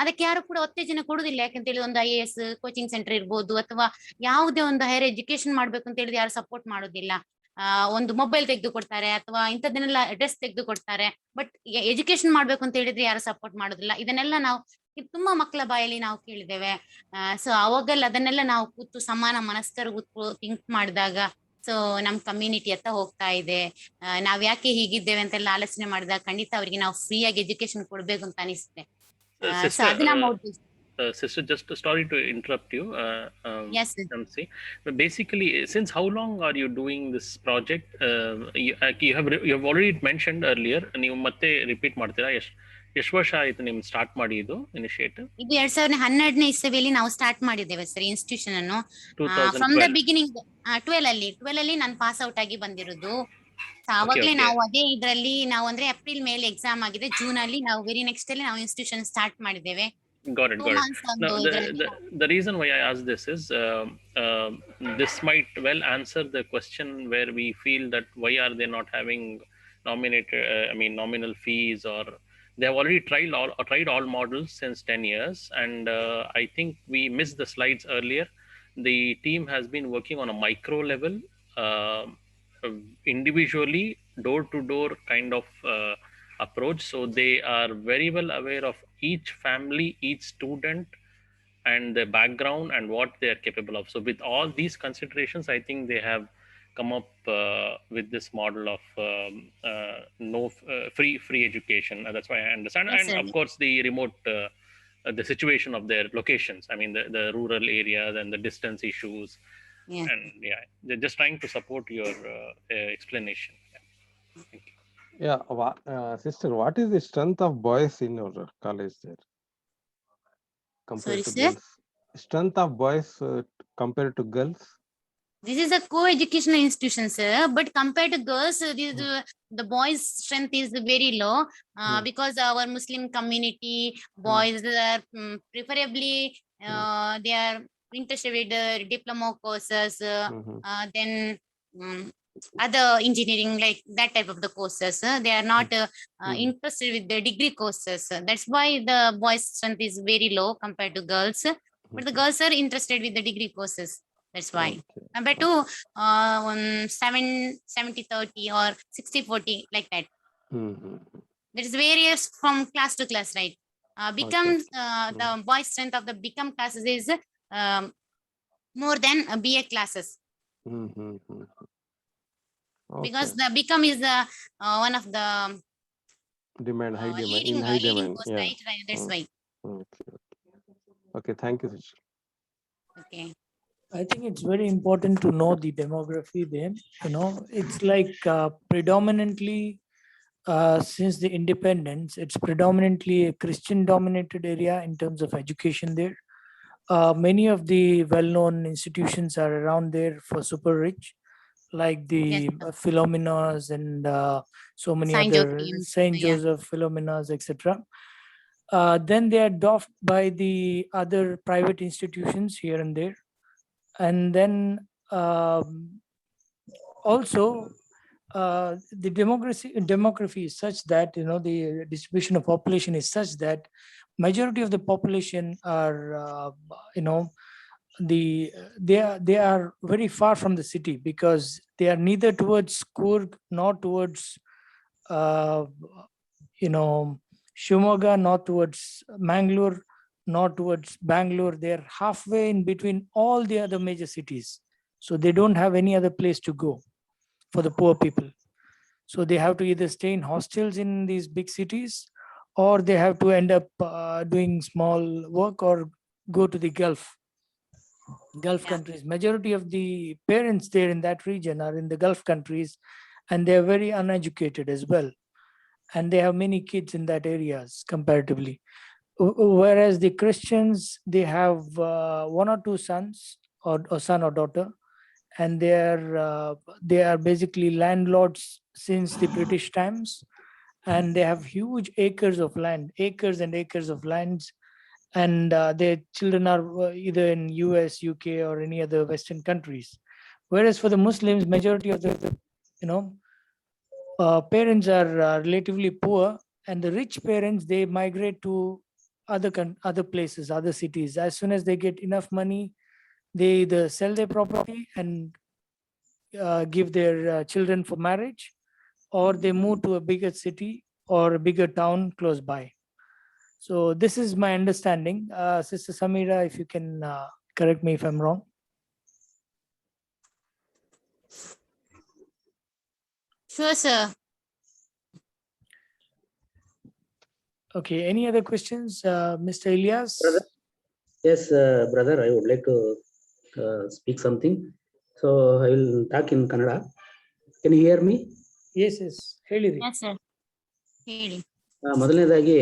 ಅದಕ್ಕೆ ಯಾರು ಕೂಡ ಉತ್ತೇಜನ ಕೊಡುದಿಲ್ಲ. ಯಾಕಂತ ಹೇಳಿದ್ರೆ ಒಂದು IAS ಕೋಚಿಂಗ್ ಸೆಂಟರ್ ಇರ್ಬೋದು, ಅಥವಾ ಯಾವುದೇ ಒಂದು ಹೈಯರ್ ಎಜುಕೇಶನ್ ಮಾಡ್ಬೇಕು ಅಂತ ಹೇಳಿದ್ರೆ ಯಾರು ಸಪೋರ್ಟ್ ಮಾಡೋದಿಲ್ಲ. ಒಂದು ಮೊಬೈಲ್ ತೆಗೆದು ಕೊಡ್ತಾರೆ, ಅಥವಾ ಇಂಥದ್ದನ್ನೆಲ್ಲ ಡ್ರೆಸ್ ತೆಗೆದು ಕೊಡ್ತಾರೆ, ಬಟ್ ಎಜುಕೇಶನ್ ಮಾಡ್ಬೇಕು ಅಂತ ಹೇಳಿದ್ರೆ ಯಾರು ಸಪೋರ್ಟ್ ಮಾಡೋದಿಲ್ಲ. ಇದನ್ನೆಲ್ಲ ನಾವು ತುಂಬಾ ಮಕ್ಕಳ ಬಾಯಲ್ಲಿ ನಾವು ಕೇಳಿದ್ದೇವೆ. ಸೊ ಅವಾಗಲ್ಲ ಅದನ್ನೆಲ್ಲ ನಾವು ಕೂತು ಸಮಾನ ಮನಸ್ಕರು ಕೂತು ಥಿಂಕ್ ಮಾಡಿದಾಗ ಸೊ ನಮ್ ಕಮ್ಯುನಿಟಿ ಹತ್ತ ಹೋಗ್ತಾ ಇದೆ. ನಾವ್ ಯಾಕೆ ಹೀಗಿದ್ದೇವೆ ಅಂತೆಲ್ಲ ಆಲೋಚನೆ ಮಾಡಿದಾಗ ಖಂಡಿತ ಅವರಿಗೆ ನಾವು ಫ್ರೀ ಆಗಿ ಎಜುಕೇಶನ್ ಕೊಡ್ಬೇಕು ಅಂತ ಅನಿಸುತ್ತೆ. ಸೊ ಅದು ನಮ್ಮ ಉದ್ದೇಶ. Sister, just sorry to interrupt you. Yes. Shamsi. But basically, since how long are you doing this project? You have already mentioned earlier. ನೀವು ಮತ್ತೆ ರಿಪೀಟ್ ಮಾಡ್ತೀರಾ? ಎಷ್ಟು ವರ್ಷ ಆಯ್ತು ನಿಮ್ ಸ್ಟಾರ್ಟ್ ಮಾಡಿ ಇದು ಇನಿಷಿಯೇಟಿವ್? ಇದು 2012ನೇ ಇಸವಿಯಲ್ಲಿ ನಾವು ಸ್ಟಾರ್ಟ್ ಮಾಡಿದ್ದೇವೆ ಸರ್ ಇನ್ಸ್ಟಿಟ್ಯೂಷನ್ ಅನ್ನು. ಫ್ರಮ್ ದ ಬಿಗಿನಿಂಗ್ 12 ಅಲ್ಲಿ ನಾನು ಪಾಸ್ ಔಟ್ ಆಗಿ ಬಂದಿರೋದು. ಆವಾಗಲೇ ನಾವು ಅದೇ ಇದ್ರಲ್ಲಿ ನಾವು ಅಂದ್ರೆ ಏಪ್ರಿಲ್ ಮೇಲೆ ಎಕ್ಸಾಮ್ ಆಗಿದೆ, ಜೂನ್ ಅಲ್ಲಿ ನಾವು ವೆರಿ ನೆಕ್ಸ್ಟ್ ಅಲ್ಲಿ ನಾವು ಇನ್ಸ್ಟಿಟ್ಯೂಷನ್ ಸ್ಟಾರ್ಟ್ ಮಾಡಿದ್ದೇವೆ. Got it. Now, the reason why I asked this is this might well answer the question where we feel that why are they not having nominal fees, or they have already tried all models since 10 years, and I think we missed the slides earlier. The team has been working on a micro level, individually, door to door kind of approach. So they are very well aware of each family, each student, and their background and what they are capable of. So with all these considerations, I think they have come up with this model of free education. That's why I understand. Yes, and sir. Of course, the remote, the situation of their locations. I mean, the rural areas and the distance issues. Yeah. And they're just trying to support your explanation. Thank you. Yeah, sister, what is the strength of boys in your college there compared Sorry, to sir? girls? Strength of boys compared to girls? This is a co-educational institution, sir, but compared to girls, the boys' strength is very low because our Muslim community boys are preferably they are interested with the diploma courses, then other engineering, like that type of the courses. They are not interested with the degree courses. That's why the boys' strength is very low compared to girls. But the girls are interested with the degree courses. That's why. Okay. Compared to 70-30 or 60-40 like that. Mhm. There is various from class to class, right? Becomes the boy strength of the become classes is more than BA classes, Mhm. because Okay. the become is the one of the Demand, high demand, leading in high leading demand. course, Yeah. right? That's why. Okay. Okay. Thank you, sister. Okay. I think it's very important to know the demography there. It's like predominantly since the independence, it's predominantly a Christian dominated area in terms of education there. Many of the well-known institutions are around there for super rich, like the Yes, Philomenas and so many Saint other Joachim. Saint Yeah. Joseph, Philomenas, etc. Then they are dwarfed by the other private institutions here and there. And then also the demography is such that the distribution of population is such that majority of the population are they are very far from the city, because they are neither towards Coorg nor towards uh, Shimoga, not towards Mangalore, not towards Bangalore. They're halfway in between all the other major cities. So they don't have any other place to go for the poor people. So they have to either stay in hostels in these big cities, or they have to end up doing small work or go to the Gulf Yeah. countries. Majority of the parents there in that region are in the Gulf countries, and they are very uneducated as well. And they have many kids in that areas comparatively. Whereas the Christians, they have one or two sons, or son or daughter, and they are basically landlords since the British times, and they have huge acres of land, acres and acres of lands, and their children are either in US, UK, or any other Western countries. Whereas for the Muslims, majority of the parents are relatively poor, and the rich parents, they migrate to other places, other cities. As soon as they get enough money, they either sell their property and give their children for marriage, or they move to a bigger city or a bigger town close by. So this is my understanding. Sister Samira, if you can correct me if I'm wrong. Sure, sir. Okay, any other questions, Mr. Ilyas? Brother? Yes, brother, I would like to speak something. So I will talk in Kannada. Can you hear me? Yes, yes. Heliri. Yes, sir. ಹೇಳಿ. ಮೊದಲನೇದಾಗಿ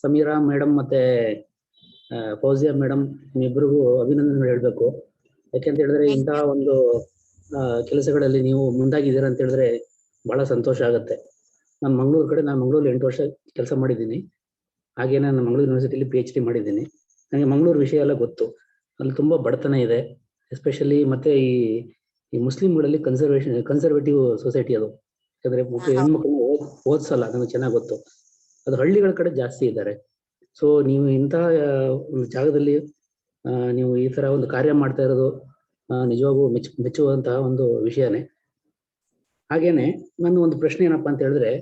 Sameera madam ಮತ್ತೆ Fauzia madam ಇಬ್ಬರಿಗೂ ಅಭಿನಂದನೆ ಹೇಳ್ಬೇಕು. ಯಾಕೆಂತ ಹೇಳಿದ್ರೆ ಇಂತಹ ಒಂದು ಕೆಲಸಗಳಲ್ಲಿ ನೀವು ಮುಂದಾಗಿದ್ದೀರಾ ಅಂತ ಹೇಳಿದ್ರೆ ಬಹಳ ಸಂತೋಷ ಆಗುತ್ತೆ. ನಾನು ಮಂಗಳೂರು 8 ವರ್ಷ ಕೆಲಸ ಮಾಡಿದ್ದೀನಿ. ಹಾಗೆ ನಾನು ಮಂಗಳೂರು ಯೂನಿವರ್ಸಿಟಿಯಲ್ಲಿ PhD ಮಾಡಿದ್ದೀನಿ. ನನಗೆ ಮಂಗಳೂರು ವಿಷಯ ಎಲ್ಲ ಗೊತ್ತು. ಅಲ್ಲಿ ತುಂಬಾ ಬಡತನ ಇದೆ, ಎಸ್ಪೆಷಲಿ ಮತ್ತೆ ಈ ಮುಸ್ಲಿಂಗಳಲ್ಲಿ ಕನ್ಸರ್ವೇಟಿವ್ ಸೊಸೈಟಿ ಅದು. ಯಾಕಂದ್ರೆ ಹೆಣ್ಮಕ್ಳನ್ನ ಓದಿಸಲ್ಲ, ನನಗೆ ಚೆನ್ನಾಗಿ ಗೊತ್ತು. ಅದು ಹಳ್ಳಿಗಳ ಕಡೆ ಜಾಸ್ತಿ ಇದ್ದಾರೆ. ಸೊ ನೀವು ಇಂತಹ ಒಂದು ಜಾಗದಲ್ಲಿ ನೀವು ಈ ತರ ಒಂದು ಕಾರ್ಯ ಮಾಡ್ತಾ ಇರೋದು ನಿಜವಾಗೂ ಮೆಚ್ಚುವಂತಹ ಒಂದು ವಿಷಯನೇ. ಹಾಗೇನೆ ನನ್ನ ಒಂದು ಪ್ರಶ್ನೆ ಏನಪ್ಪಾ ಅಂತ ಹೇಳಿದ್ರೆ,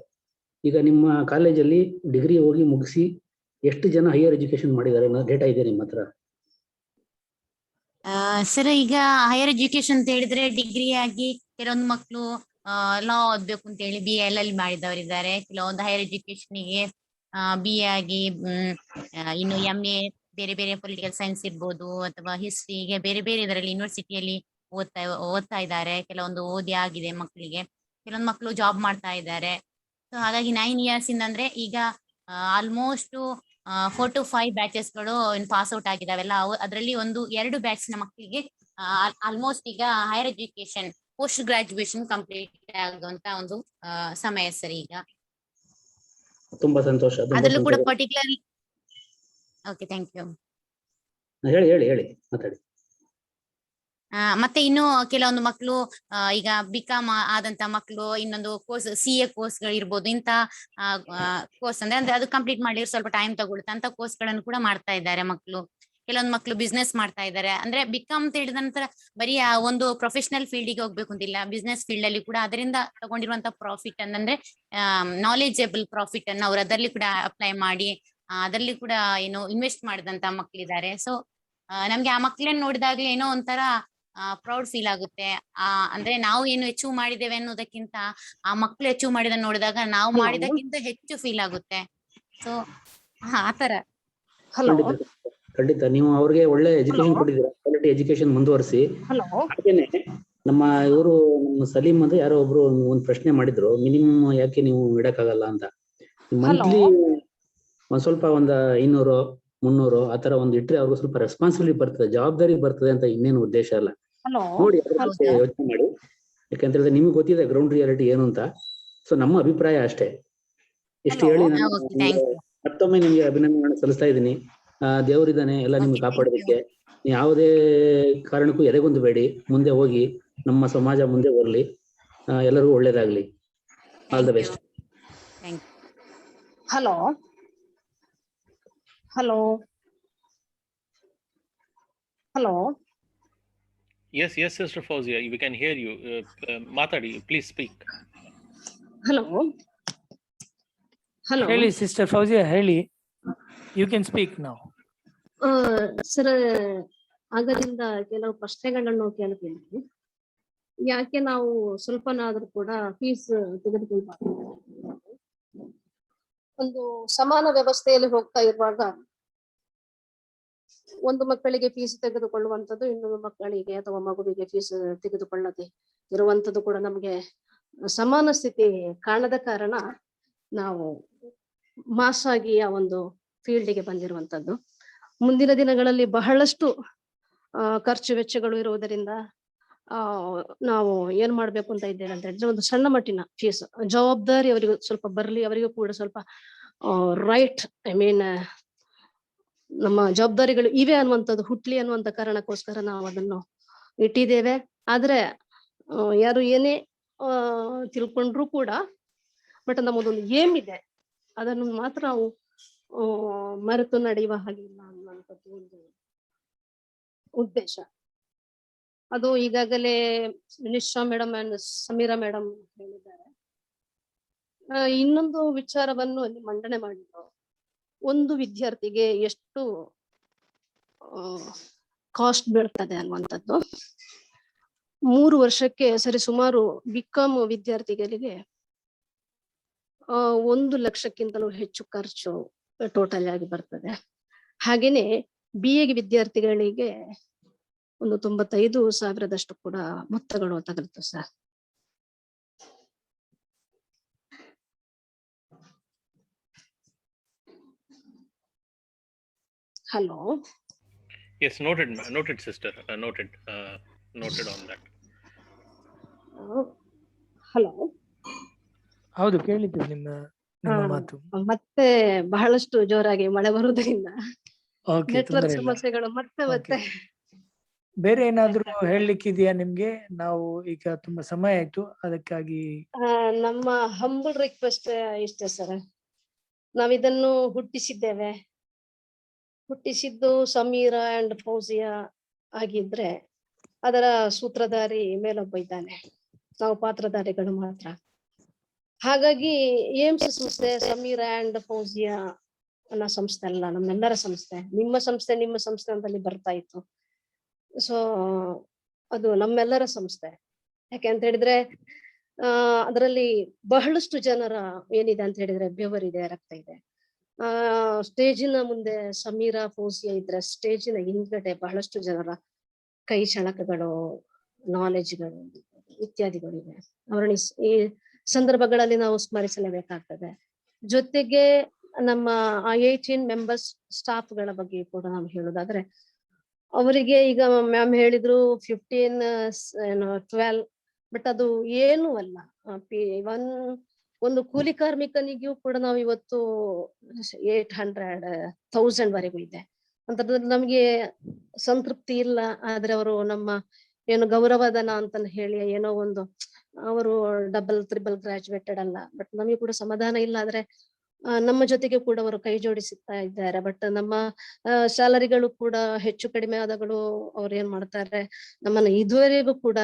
ಈಗ ನಿಮ್ಮ ಕಾಲೇಜಲ್ಲಿ ಡಿಗ್ರಿ ಹೋಗಿ ಮುಗಿಸಿ ಎಷ್ಟು ಜನ ಹೈಯರ್ ಎಜುಕೇಶನ್ ಮಾಡಿದ್ದಾರೆ ಅನ್ನೋ ಡೇಟಾ ಇದೆ ನಿಮ್ಮ ಹತ್ರ? ಸರ್, ಈಗ ಹೈಯರ್ ಎಜುಕೇಶನ್ ಅಂತ ಹೇಳಿದ್ರೆ ಡಿಗ್ರಿ ಆಗಿ ಕೆಲವೊಂದು ಮಕ್ಕಳು ಲಾ ಓದ್ಬೇಕು ಅಂತ ಹೇಳಿ BA LL ಮಾಡಿದವರಿದ್ದಾರೆ. ಕೆಲವೊಂದು ಹೈಯರ್ ಎಜುಕೇಶನ್ಗೆ BA ಆಗಿ ಇನ್ನು MA ಬೇರೆ ಬೇರೆ ಪೊಲಿಟಿಕಲ್ ಸೈನ್ಸ್ ಇರ್ಬೋದು ಅಥವಾ ಹಿಸ್ಟ್ರಿಗೆ ಬೇರೆ ಬೇರೆ ಇದರಲ್ಲಿ ಯೂನಿವರ್ಸಿಟಿಯಲ್ಲಿ ಓದ್ತಾ ಇದ್ದಾರೆ. ಕೆಲವೊಂದು ಓದಿ ಆಗಿದೆ ಮಕ್ಕಳಿಗೆ, ಕೆಲವೊಂದು ಮಕ್ಕಳು ಜಾಬ್ ಮಾಡ್ತಾ ಇದ್ದಾರೆ. ಸೊ ಹಾಗಾಗಿ 9 years ಇಂದ ಅಂದ್ರೆ ಈಗ ಆಲ್ಮೋಸ್ಟ್ 4 to 5 ಬ್ಯಾಚಸ್ಗಳು ಪಾಸ್ ಔಟ್ ಆಗಿದಾವೆಲ್ಲ. ಅದರಲ್ಲಿ 1-2 ಬ್ಯಾಚ್ ನ ಮಕ್ಕಳಿಗೆ ಆಲ್ಮೋಸ್ಟ್ ಈಗ higher education post graduation complete ಆಗುವಂತ ಒಂದು ಸಮಯ ಸರ್ ಈಗ. ತುಂಬಾ ಸಂತೋಷ. ಅದರಲ್ಲೂ ಕೂಡ ಪರ್ಟಿಕ್ಯುಲರ್. Okay, thank you. ಹೇಳಿ ಮಾತಾಡಿ. ಮತ್ತೆ ಇನ್ನು ಕೆಲವೊಂದು ಮಕ್ಕಳು ಈಗ ಬಿಕಾಮ್ ಆದಂತ ಮಕ್ಕಳು ಇನ್ನೊಂದು ಕೋರ್ಸ್ CA ಕೋರ್ಸ್ಗಳು ಇರ್ಬೋದು. ಇಂತ ಕೋರ್ಸ್ ಅಂದ್ರೆ ಅದು ಕಂಪ್ಲೀಟ್ ಮಾಡಿ ಸ್ವಲ್ಪ ಟೈಮ್ ತಗೊಳುತ್ತೆ ಅಂತ ಕೋರ್ಸ್ಗಳನ್ನು ಕೂಡ ಮಾಡ್ತಾ ಇದ್ದಾರೆ ಮಕ್ಕಳು. ಕೆಲವೊಂದು ಮಕ್ಕಳು ಬಿಸ್ನೆಸ್ ಮಾಡ್ತಾ ಇದ್ದಾರೆ. ಅಂದ್ರೆ ಬಿಕಾಮ್ ತಿಳಿದ ನಂತರ ಬರೀ ಆ ಒಂದು ಪ್ರೊಫೆಷನಲ್ ಫೀಲ್ಡಿಗೆ ಹೋಗ್ಬೇಕು ಅಂತಿಲ್ಲ, ಬಿಸ್ನೆಸ್ ಫೀಲ್ಡ್ ಅಲ್ಲಿ ಕೂಡ ಅದರಿಂದ ತಗೊಂಡಿರುವಂತ ಪ್ರಾಫಿಟ್ ಅಂದ್ರೆ ನಾಲೆಜಬಲ್ ಪ್ರಾಫಿಟ್ ಅನ್ನು ಅವ್ರು ಅದರಲ್ಲಿ ಕೂಡ ಅಪ್ಲೈ ಮಾಡಿ ಅದರಲ್ಲಿ ಕೂಡ ಏನು ಇನ್ವೆಸ್ಟ್ ಮಾಡಿದಂತ ಮಕ್ಕಳಿದ್ದಾರೆ. ಸೊ ನಮ್ಗೆ ಆ ಮಕ್ಕಳನ್ನ ನೋಡಿದಾಗ್ಲೇ ಏನೋ ಒಂಥರ ಪ್ರೌಡ್ ಫೀಲ್ ಆಗುತ್ತೆ. ಅಂದ್ರೆ ನಾವು ಏನು ಅಚೀವ್ ಮಾಡಿದ್ದೇವೆ ಅನ್ನೋದಕ್ಕಿಂತ ಆ ಮಕ್ಕಳು ಅಚೀವ್ ಮಾಡಿದನ್ನ ನೋಡಿದಾಗ ನಾವು ಮಾಡಿದಕ್ಕಿಂತ ಹೆಚ್ಚು ಫೀಲ್ ಆಗುತ್ತೆ. ಸೊ ಆತರ. ಖಂಡಿತ ನೀವು ಅವ್ರಿಗೆ ಒಳ್ಳೆ ಎಜುಕೇಶನ್ ಕೊಟ್ಟಿದ್ದೀರಾ, ಕ್ವಾಲಿಟಿ ಎಜುಕೇಶನ್ ಮುಂದುವರಿಸಿ. ಹಾಗೇನೆ ನಮ್ಮ ನಮ್ಮ ಸಲೀಂ ಅಂತ ಯಾರೋ ಒಬ್ರು ಒಂದು ಪ್ರಶ್ನೆ ಮಾಡಿದ್ರು, ಮಿನಿಮಮ್ ಯಾಕೆ ನೀವು ಇಡಕ್ಕಾಗಲ್ಲ ಅಂತ. ಮಂತ್ಲಿ ಒಂದ್ ಸ್ವಲ್ಪ 200 300 ಆತರ ಒಂದು ಇಟ್ರೆ ಅವ್ರಿಗೆ ಸ್ವಲ್ಪ ರೆಸ್ಪಾನ್ಸಿಬಿಲಿಟಿ ಬರ್ತದೆ, ಜವಾಬ್ದಾರಿ ಬರ್ತದೆ ಅಂತ ಇನ್ನೇನು ಉದ್ದೇಶ ಅಲ್ಲ. ನೋಡಿ ಯೋಚನೆ ಮಾಡಿ, ಯಾಕಂತ ಹೇಳಿದ್ರೆ ನಿಮ್ಗೆ ಗೊತ್ತಿದೆ ಗ್ರೌಂಡ್ ರಿಯಾಲಿಟಿ ಏನು ಅಂತ. ಸೊ ನಮ್ಮ ಅಭಿಪ್ರಾಯ ಅಷ್ಟೇ. ಇಷ್ಟು ಹೇಳಿ ನಾನು ಮತ್ತೊಮ್ಮೆ ನಿಮ್ಗೆ ಅಭಿನಂದನೆ ಸಲ್ಲಿಸ್ತಾ ಇದ್ದೀನಿ. ದೇವರಿದ್ದಾನೆ ಎಲ್ಲ ನಿಮ್ಗೆ ಕಾಪಾಡೋದಕ್ಕೆ. ಯಾವುದೇ ಕಾರಣಕ್ಕೂ ಎದೆಗುಂದಬೇಡಿ, ಮುಂದೆ ಹೋಗಿ ನಮ್ಮ ಸಮಾಜ ಮುಂದೆ ಬರಲಿ, ಎಲ್ಲರಿಗೂ ಒಳ್ಳೇದಾಗ್ಲಿ. All the best. Hello hello hello. Yes, Sister Fauzia, we can hear you. Matadi, please speak. Hello hello. ಹೇಳಿ ಸಿಸ್ಟರ್ ಫೌಜಿಯಾ, ಹೇಳಿ. You can speak now. Sir, ಆಗದಿಂದ ಕೆಲವು ಪ್ರಶ್ನೆಗಳನ್ನು ಕೇಳ್ತೀನಿ. ಯಾಕೆ ನಾವು ಸ್ವಲ್ಪನಾದ್ರೂ ಕೂಡ ಫೀಸ್ ತೆಗೆದುಕೊಳ್ಬಾರ್ದು? ಒಂದು ಸಮಾನ ವ್ಯವಸ್ಥೆಯಲ್ಲಿ ಹೋಗ್ತಾ ಇರುವಾಗ ಒಂದು ಮಕ್ಕಳಿಗೆ ಫೀಸ್ ತೆಗೆದುಕೊಳ್ಳುವಂಥದ್ದು, ಇನ್ನೊಂದು ಮಕ್ಕಳಿಗೆ ಅಥವಾ ಮಗುವಿಗೆ ಫೀಸ್ ತೆಗೆದುಕೊಳ್ಳದೆ ಇರುವಂಥದ್ದು ಕೂಡ ನಮ್ಗೆ ಸಮಾನ ಸ್ಥಿತಿ ಕಾಣದ ಕಾರಣ ನಾವು ಮಾಸ್ ಆಗಿ ಆ ಒಂದು ಫೀಲ್ಡ್ಗೆ ಬಂದಿರುವಂಥದ್ದು. ಮುಂದಿನ ದಿನಗಳಲ್ಲಿ ಬಹಳಷ್ಟು ಖರ್ಚು ವೆಚ್ಚಗಳು ಇರುವುದರಿಂದ ನಾವು ಏನ್ ಮಾಡ್ಬೇಕು ಅಂತ ಇದ್ದೇವೆ ಅಂತ ಹೇಳಿದ್ರೆ, ಒಂದು ಸಣ್ಣ ಮಟ್ಟಿನ ಫೀಸ್ ಜವಾಬ್ದಾರಿ ಅವರಿಗೂ ಸ್ವಲ್ಪ ಬರ್ಲಿ, ಅವರಿಗೂ ಕೂಡ ಸ್ವಲ್ಪ ರೈಟ್ ನಮ್ಮ ಜವಾಬ್ದಾರಿಗಳು ಇವೆ ಅನ್ನುವಂಥದ್ದು ಹುಟ್ಲಿ ಅನ್ನುವಂಥ ಕಾರಣಕ್ಕೋಸ್ಕರ ನಾವು ಅದನ್ನು ಇಟ್ಟಿದ್ದೇವೆ. ಆದ್ರೆ ಯಾರು ಏನೇ ತಿಳ್ಕೊಂಡ್ರು ಕೂಡ ಬಟ್ ನಮ್ಮದೊಂದು ಏಮ್ ಇದೆ, ಅದನ್ನು ಮಾತ್ರ ನಾವು ಮರೆತು ನಡೆಯುವ ಹಾಗಿಲ್ಲ ಅನ್ನುವಂಥದ್ದು ಒಂದು ಉದ್ದೇಶ. ಅದು ಈಗಾಗಲೇ Nisha madam and Sameera madam ಹೇಳಿದ್ದಾರೆ. ಇನ್ನೊಂದು ವಿಚಾರವನ್ನು ಅಲ್ಲಿ ಮಂಡನೆ ಮಾಡಿದ್ರು. ಒಂದು ವಿದ್ಯಾರ್ಥಿಗೆ ಎಷ್ಟು ಕಾಸ್ಟ್ ಬೀಳ್ತದೆ ಅನ್ನುವಂಥದ್ದು. 3 ವರ್ಷಕ್ಕೆ ಸರಿ ಸುಮಾರು ಬಿಕಾಮ್ ವಿದ್ಯಾರ್ಥಿಗಳಿಗೆ 1 ಲಕ್ಷಕ್ಕಿಂತಲೂ ಹೆಚ್ಚು ಖರ್ಚು ಟೋಟಲ್ ಆಗಿ ಬರ್ತದೆ. ಹಾಗೇನೆ BA ವಿದ್ಯಾರ್ಥಿಗಳಿಗೆ ಒಂದು 95,000 ಕೂಡ ಮೊತ್ತಗಳು ತಗಲ್ತು sir. Hello. Yes, noted sister, noted on that. Hello. ಹೌದು, ಕೇಳಿದ್ದು ನಿಮ್ಮ ಮಾತು. ಮತ್ತೆ ಬಹಳಷ್ಟು ಜೋರಾಗಿ ಮಳೆ ಬರುವುದರಿಂದ ಓಕೆ, ನೆಟ್ವರ್ಕ್ ತೊಂದರೆ ಇಲ್ಲ. ಸಮಸ್ಯೆಗಳು ಮತ್ತೆ ಬೇರೆ ಏನಾದ್ರೂ ಹೇಳಲಿಕ್ಕಿದೆಯಾ ನಿಮ್ಗೆ? ನಾವು ಈಗ ತುಂಬಾ ಸಮಯ ಆಯ್ತು, ಅದಕ್ಕಾಗಿ ನಮ್ಮ ಹಂಬಲ್ ರಿಕ್ವೆಸ್ಟ್ ಇಷ್ಟೇ ಸರ್. ನಾವಿದನ್ನು ಹುಟ್ಟಿಸಿದ್ದು ಸಮೀರಾ ಅಂಡ್ ಫೌಜಿಯಾ ಆಗಿದ್ರೆ ಅದರ ಸೂತ್ರಧಾರಿ ಮೇಲೊಬ್ಬ ಇದ್ದಾನೆ, ನಾವು ಪಾತ್ರಧಾರಿಗಳು ಮಾತ್ರ. ಹಾಗಾಗಿ ಏಮ್ಸ್ ಸಂಸ್ಥೆ ಸಮೀರಾ ಅಂಡ್ ಫೌಜಿಯಾ ಅನ್ನೋ ಸಂಸ್ಥೆ ಅಲ್ಲ, ನಮ್ಮೆಲ್ಲರ ಸಂಸ್ಥೆ. ನಿಮ್ಮ ಸಂಸ್ಥೆ ಅಂತಲ್ಲಿ ಬರ್ತಾ ಇತ್ತು. ಸೊ ಅದು ನಮ್ಮೆಲ್ಲರ ಸಂಸ್ಥೆ. ಯಾಕೆ ಅಂತ ಹೇಳಿದ್ರೆ ಅದರಲ್ಲಿ ಬಹಳಷ್ಟು ಜನರ ಏನಿದೆ ಅಂತ ಹೇಳಿದ್ರೆ ಬೆವರಿದೆ, ರಕ್ತ ಇದೆ. ಸ್ಟೇಜಿನ ಮುಂದೆ ಸಮೀರಾ ಫೌಜಿಯಾ ಇದ್ರೆ ಸ್ಟೇಜಿನ ಹಿಂದ್ಗಡೆ ಬಹಳಷ್ಟು ಜನರ ಕೈ ಚಳಕಗಳು, ನಾಲೆಜ್ಗಳು ಇತ್ಯಾದಿಗಳಿವೆ. ಅವರನ್ನು ಈ ಸಂದರ್ಭಗಳಲ್ಲಿ ನಾವು ಸ್ಮರಿಸಲೇಬೇಕಾಗ್ತದೆ. ಜೊತೆಗೆ ನಮ್ಮ 18 ಮೆಂಬರ್ಸ್ ಸ್ಟಾಫ್ಗಳ ಬಗ್ಗೆ ಕೂಡ ನಾವು ಹೇಳೋದಾದ್ರೆ, ಅವರಿಗೆ ಈಗ ಮ್ಯಾಮ್ ಹೇಳಿದ್ರು 12 ಬಟ್ ಅದು ಏನೂ ಅಲ್ಲ. ಒಂದು ಕೂಲಿ ಕಾರ್ಮಿಕನಿಗೂ ಕೂಡ ನಾವು ಇವತ್ತು 800,000 ವರೆಗೂ ಇದೆ. ಅಂತದ್ರಲ್ಲಿ ನಮ್ಗೆ ಸಂತೃಪ್ತಿ ಇಲ್ಲ. ಆದ್ರೆ ಅವರು ನಮ್ಮ ಏನು ಗೌರವಧನ ಅಂತ ಹೇಳಿ ಏನೋ ಒಂದು, ಅವರು ಡಬಲ್ 3 ಗ್ರಾಜುಯೇಟೆಡ್ ಅಲ್ಲ, ಬಟ್ ನಮಗೆ ಕೂಡ ಸಮಾಧಾನ ಇಲ್ಲ. ಆದ್ರೆ ನಮ್ಮ ಜೊತೆಗೆ ಕೂಡ ಅವರು ಕೈ ಜೋಡಿಸುತ್ತಾ ಇದ್ದಾರೆ. ಬಟ್ ನಮ್ಮ ಸ್ಯಾಲರಿಗಳು ಕೂಡ ಹೆಚ್ಚು ಕಡಿಮೆ ಆದಾಗಳು ಅವ್ರು ಏನ್ ಮಾಡ್ತಾರೆ, ನಮ್ಮನ್ನ ಇದುವರೆಗೂ ಕೂಡ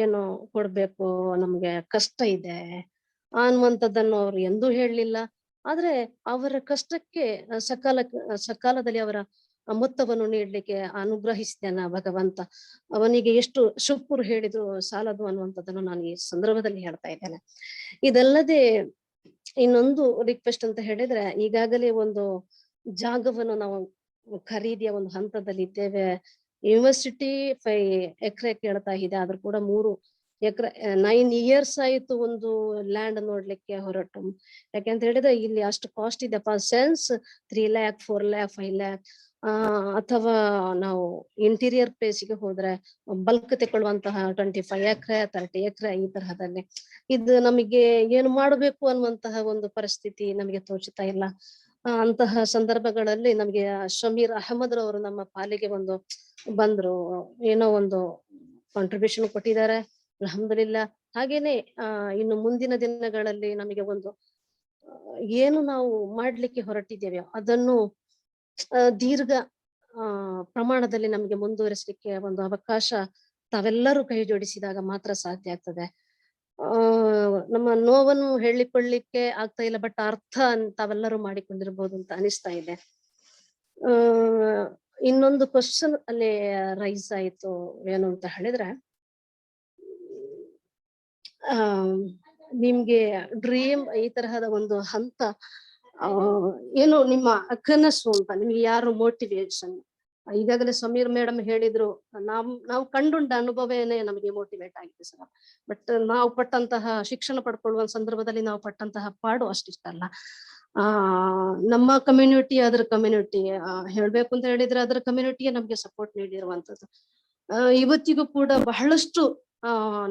ಏನು ಕೊಡ್ಬೇಕು, ನಮ್ಗೆ ಕಷ್ಟ ಇದೆ ಅನ್ನುವಂಥದ್ದನ್ನು ಅವ್ರು ಎಂದೂ ಹೇಳಲಿಲ್ಲ. ಆದ್ರೆ ಅವರ ಕಷ್ಟಕ್ಕೆ ಸಕಾಲದಲ್ಲಿ ಅವರ ಮೊತ್ತವನ್ನು ನೀಡ್ಲಿಕ್ಕೆ ಅನುಗ್ರಹಿಸಿದ್ದಾನ ಭಗವಂತ. ಅವನಿಗೆ ಎಷ್ಟು ಶುಕ್ರು ಹೇಳಿದ್ರು ಸಾಲದು ಅನ್ನುವಂಥದ್ದನ್ನು ನಾನು ಈ ಸಂದರ್ಭದಲ್ಲಿ ಹೇಳ್ತಾ ಇದ್ದೇನೆ. ಇದಲ್ಲದೆ ಇನ್ನೊಂದು ರಿಕ್ವೆಸ್ಟ್ ಅಂತ ಹೇಳಿದ್ರೆ, ಈಗಾಗಲೇ ಒಂದು ಜಾಗವನ್ನು ನಾವು ಖರೀದಿಯ ಒಂದು ಹಂತದಲ್ಲಿ ಇದ್ದೇವೆ. ಯೂನಿವರ್ಸಿಟಿ 5 ಎಕರೆ ಕೇಳ್ತಾ ಇದೆ, ಆದ್ರೂ ಕೂಡ 3 ಎಕರೆ 9 years ಆಯ್ತು ಒಂದು ಲ್ಯಾಂಡ್ ನೋಡ್ಲಿಕ್ಕೆ ಹೊರಟು. ಯಾಕೆಂತ ಹೇಳಿದ್ರೆ ಇಲ್ಲಿ ಅಷ್ಟು ಕಾಸ್ಟ್ ಇದೆಪ್ಪ. ಸೆನ್ಸ್ 3 lakh 4 lakh 5 lakh ಅಥವಾ ನಾವು ಇಂಟೀರಿಯರ್ ಪ್ಲೇಸ್ಗೆ ಹೋದ್ರೆ ಬಲ್ಕ್ ತಗೊಳ್ಳುವಂತಹ 25 ಎಕರೆ 30 ಎಕರೆ ಈ ತರಹದಲ್ಲಿ ಇದು ನಮಗೆ ಏನು ಮಾಡಬೇಕು ಅನ್ನುವಂತಹ ಒಂದು ಪರಿಸ್ಥಿತಿ ನಮಗೆ ತೋಚುತ್ತಾ ಇಲ್ಲ. ಅಂತಹ ಸಂದರ್ಭಗಳಲ್ಲಿ ನಮಗೆ ಶಮೀರ್ ಅಹಮದ್ ರವರು ನಮ್ಮ ಪಾಲಿಗೆ ಬಂದ್ರು, ಏನೋ ಒಂದು ಕಾಂಟ್ರಿಬ್ಯೂಷನ್ ಕೊಟ್ಟಿದ್ದಾರೆ, ಅಲ್ಹಮ್ದುಲಿಲ್ಲಾ. ಹಾಗೇನೆ ಇನ್ನು ಮುಂದಿನ ದಿನಗಳಲ್ಲಿ ನಮಗೆ ಏನು ನಾವು ಮಾಡ್ಲಿಕ್ಕೆ ಹೊರಟಿದ್ದೇವೆ ಅದನ್ನು ದೀರ್ಘ ಪ್ರಮಾಣದಲ್ಲಿ ನಮಗೆ ಮುಂದುವರಿಸಲಿಕ್ಕೆ ಒಂದು ಅವಕಾಶ ತಾವೆಲ್ಲರೂ ಕೈ ಜೋಡಿಸಿದಾಗ ಮಾತ್ರ ಸಾಧ್ಯ ಆಗ್ತದೆ. ನಮ್ಮ ನೋವನ್ನು ಹೇಳಿಕೊಳ್ಳಿಕ್ಕೆ ಆಗ್ತಾ ಇಲ್ಲ, ಬಟ್ ಅರ್ಥ ತಾವೆಲ್ಲರೂ ಮಾಡಿಕೊಂಡಿರ್ಬೋದು ಅಂತ ಅನಿಸ್ತಾ ಇದೆ. ಇನ್ನೊಂದು ಕ್ವಶನ್ ಅಲ್ಲಿ ರೈಸ್ ಆಯ್ತು, ಏನು ಅಂತ ಹೇಳಿದ್ರೆ, ನಿಮ್ಗೆ ಡ್ರೀಮ್ ಈ ತರಹದ ಒಂದು ಹಂತ ಏನು ನಿಮ್ಮ ಕನಸು ಅಂತ ನಿಮ್ಗೆ ಯಾರು ಮೋಟಿವೇಶನ್? ಈಗಾಗಲೇ ಸಮೀರ್ ಮೇಡಮ್ ಹೇಳಿದ್ರು, ನಾವು ಕಂಡುಂಡ ಅನುಭವನೇ ನಮಗೆ ಮೋಟಿವೇಟ್ ಆಗಿದೆ ಸರ್. ಬಟ್ ನಾವು ಪಟ್ಟಂತಹ ಶಿಕ್ಷಣ ಪಡ್ಕೊಳ್ಳುವ ಸಂದರ್ಭದಲ್ಲಿ ನಾವು ಪಟ್ಟಂತಹ ಪಾಡು ಅಷ್ಟಿಷ್ಟ ಅಲ್ಲ. ನಮ್ಮ ಕಮ್ಯುನಿಟಿ ಅದರ ಕಮ್ಯುನಿಟಿ ಹೇಳ್ಬೇಕು ಅಂತ ಹೇಳಿದ್ರೆ ಅದರ ಕಮ್ಯುನಿಟಿಯೇ ನಮ್ಗೆ ಸಪೋರ್ಟ್ ನೀಡಿರುವಂತದ್ದು. ಇವತ್ತಿಗೂ ಕೂಡ ಬಹಳಷ್ಟು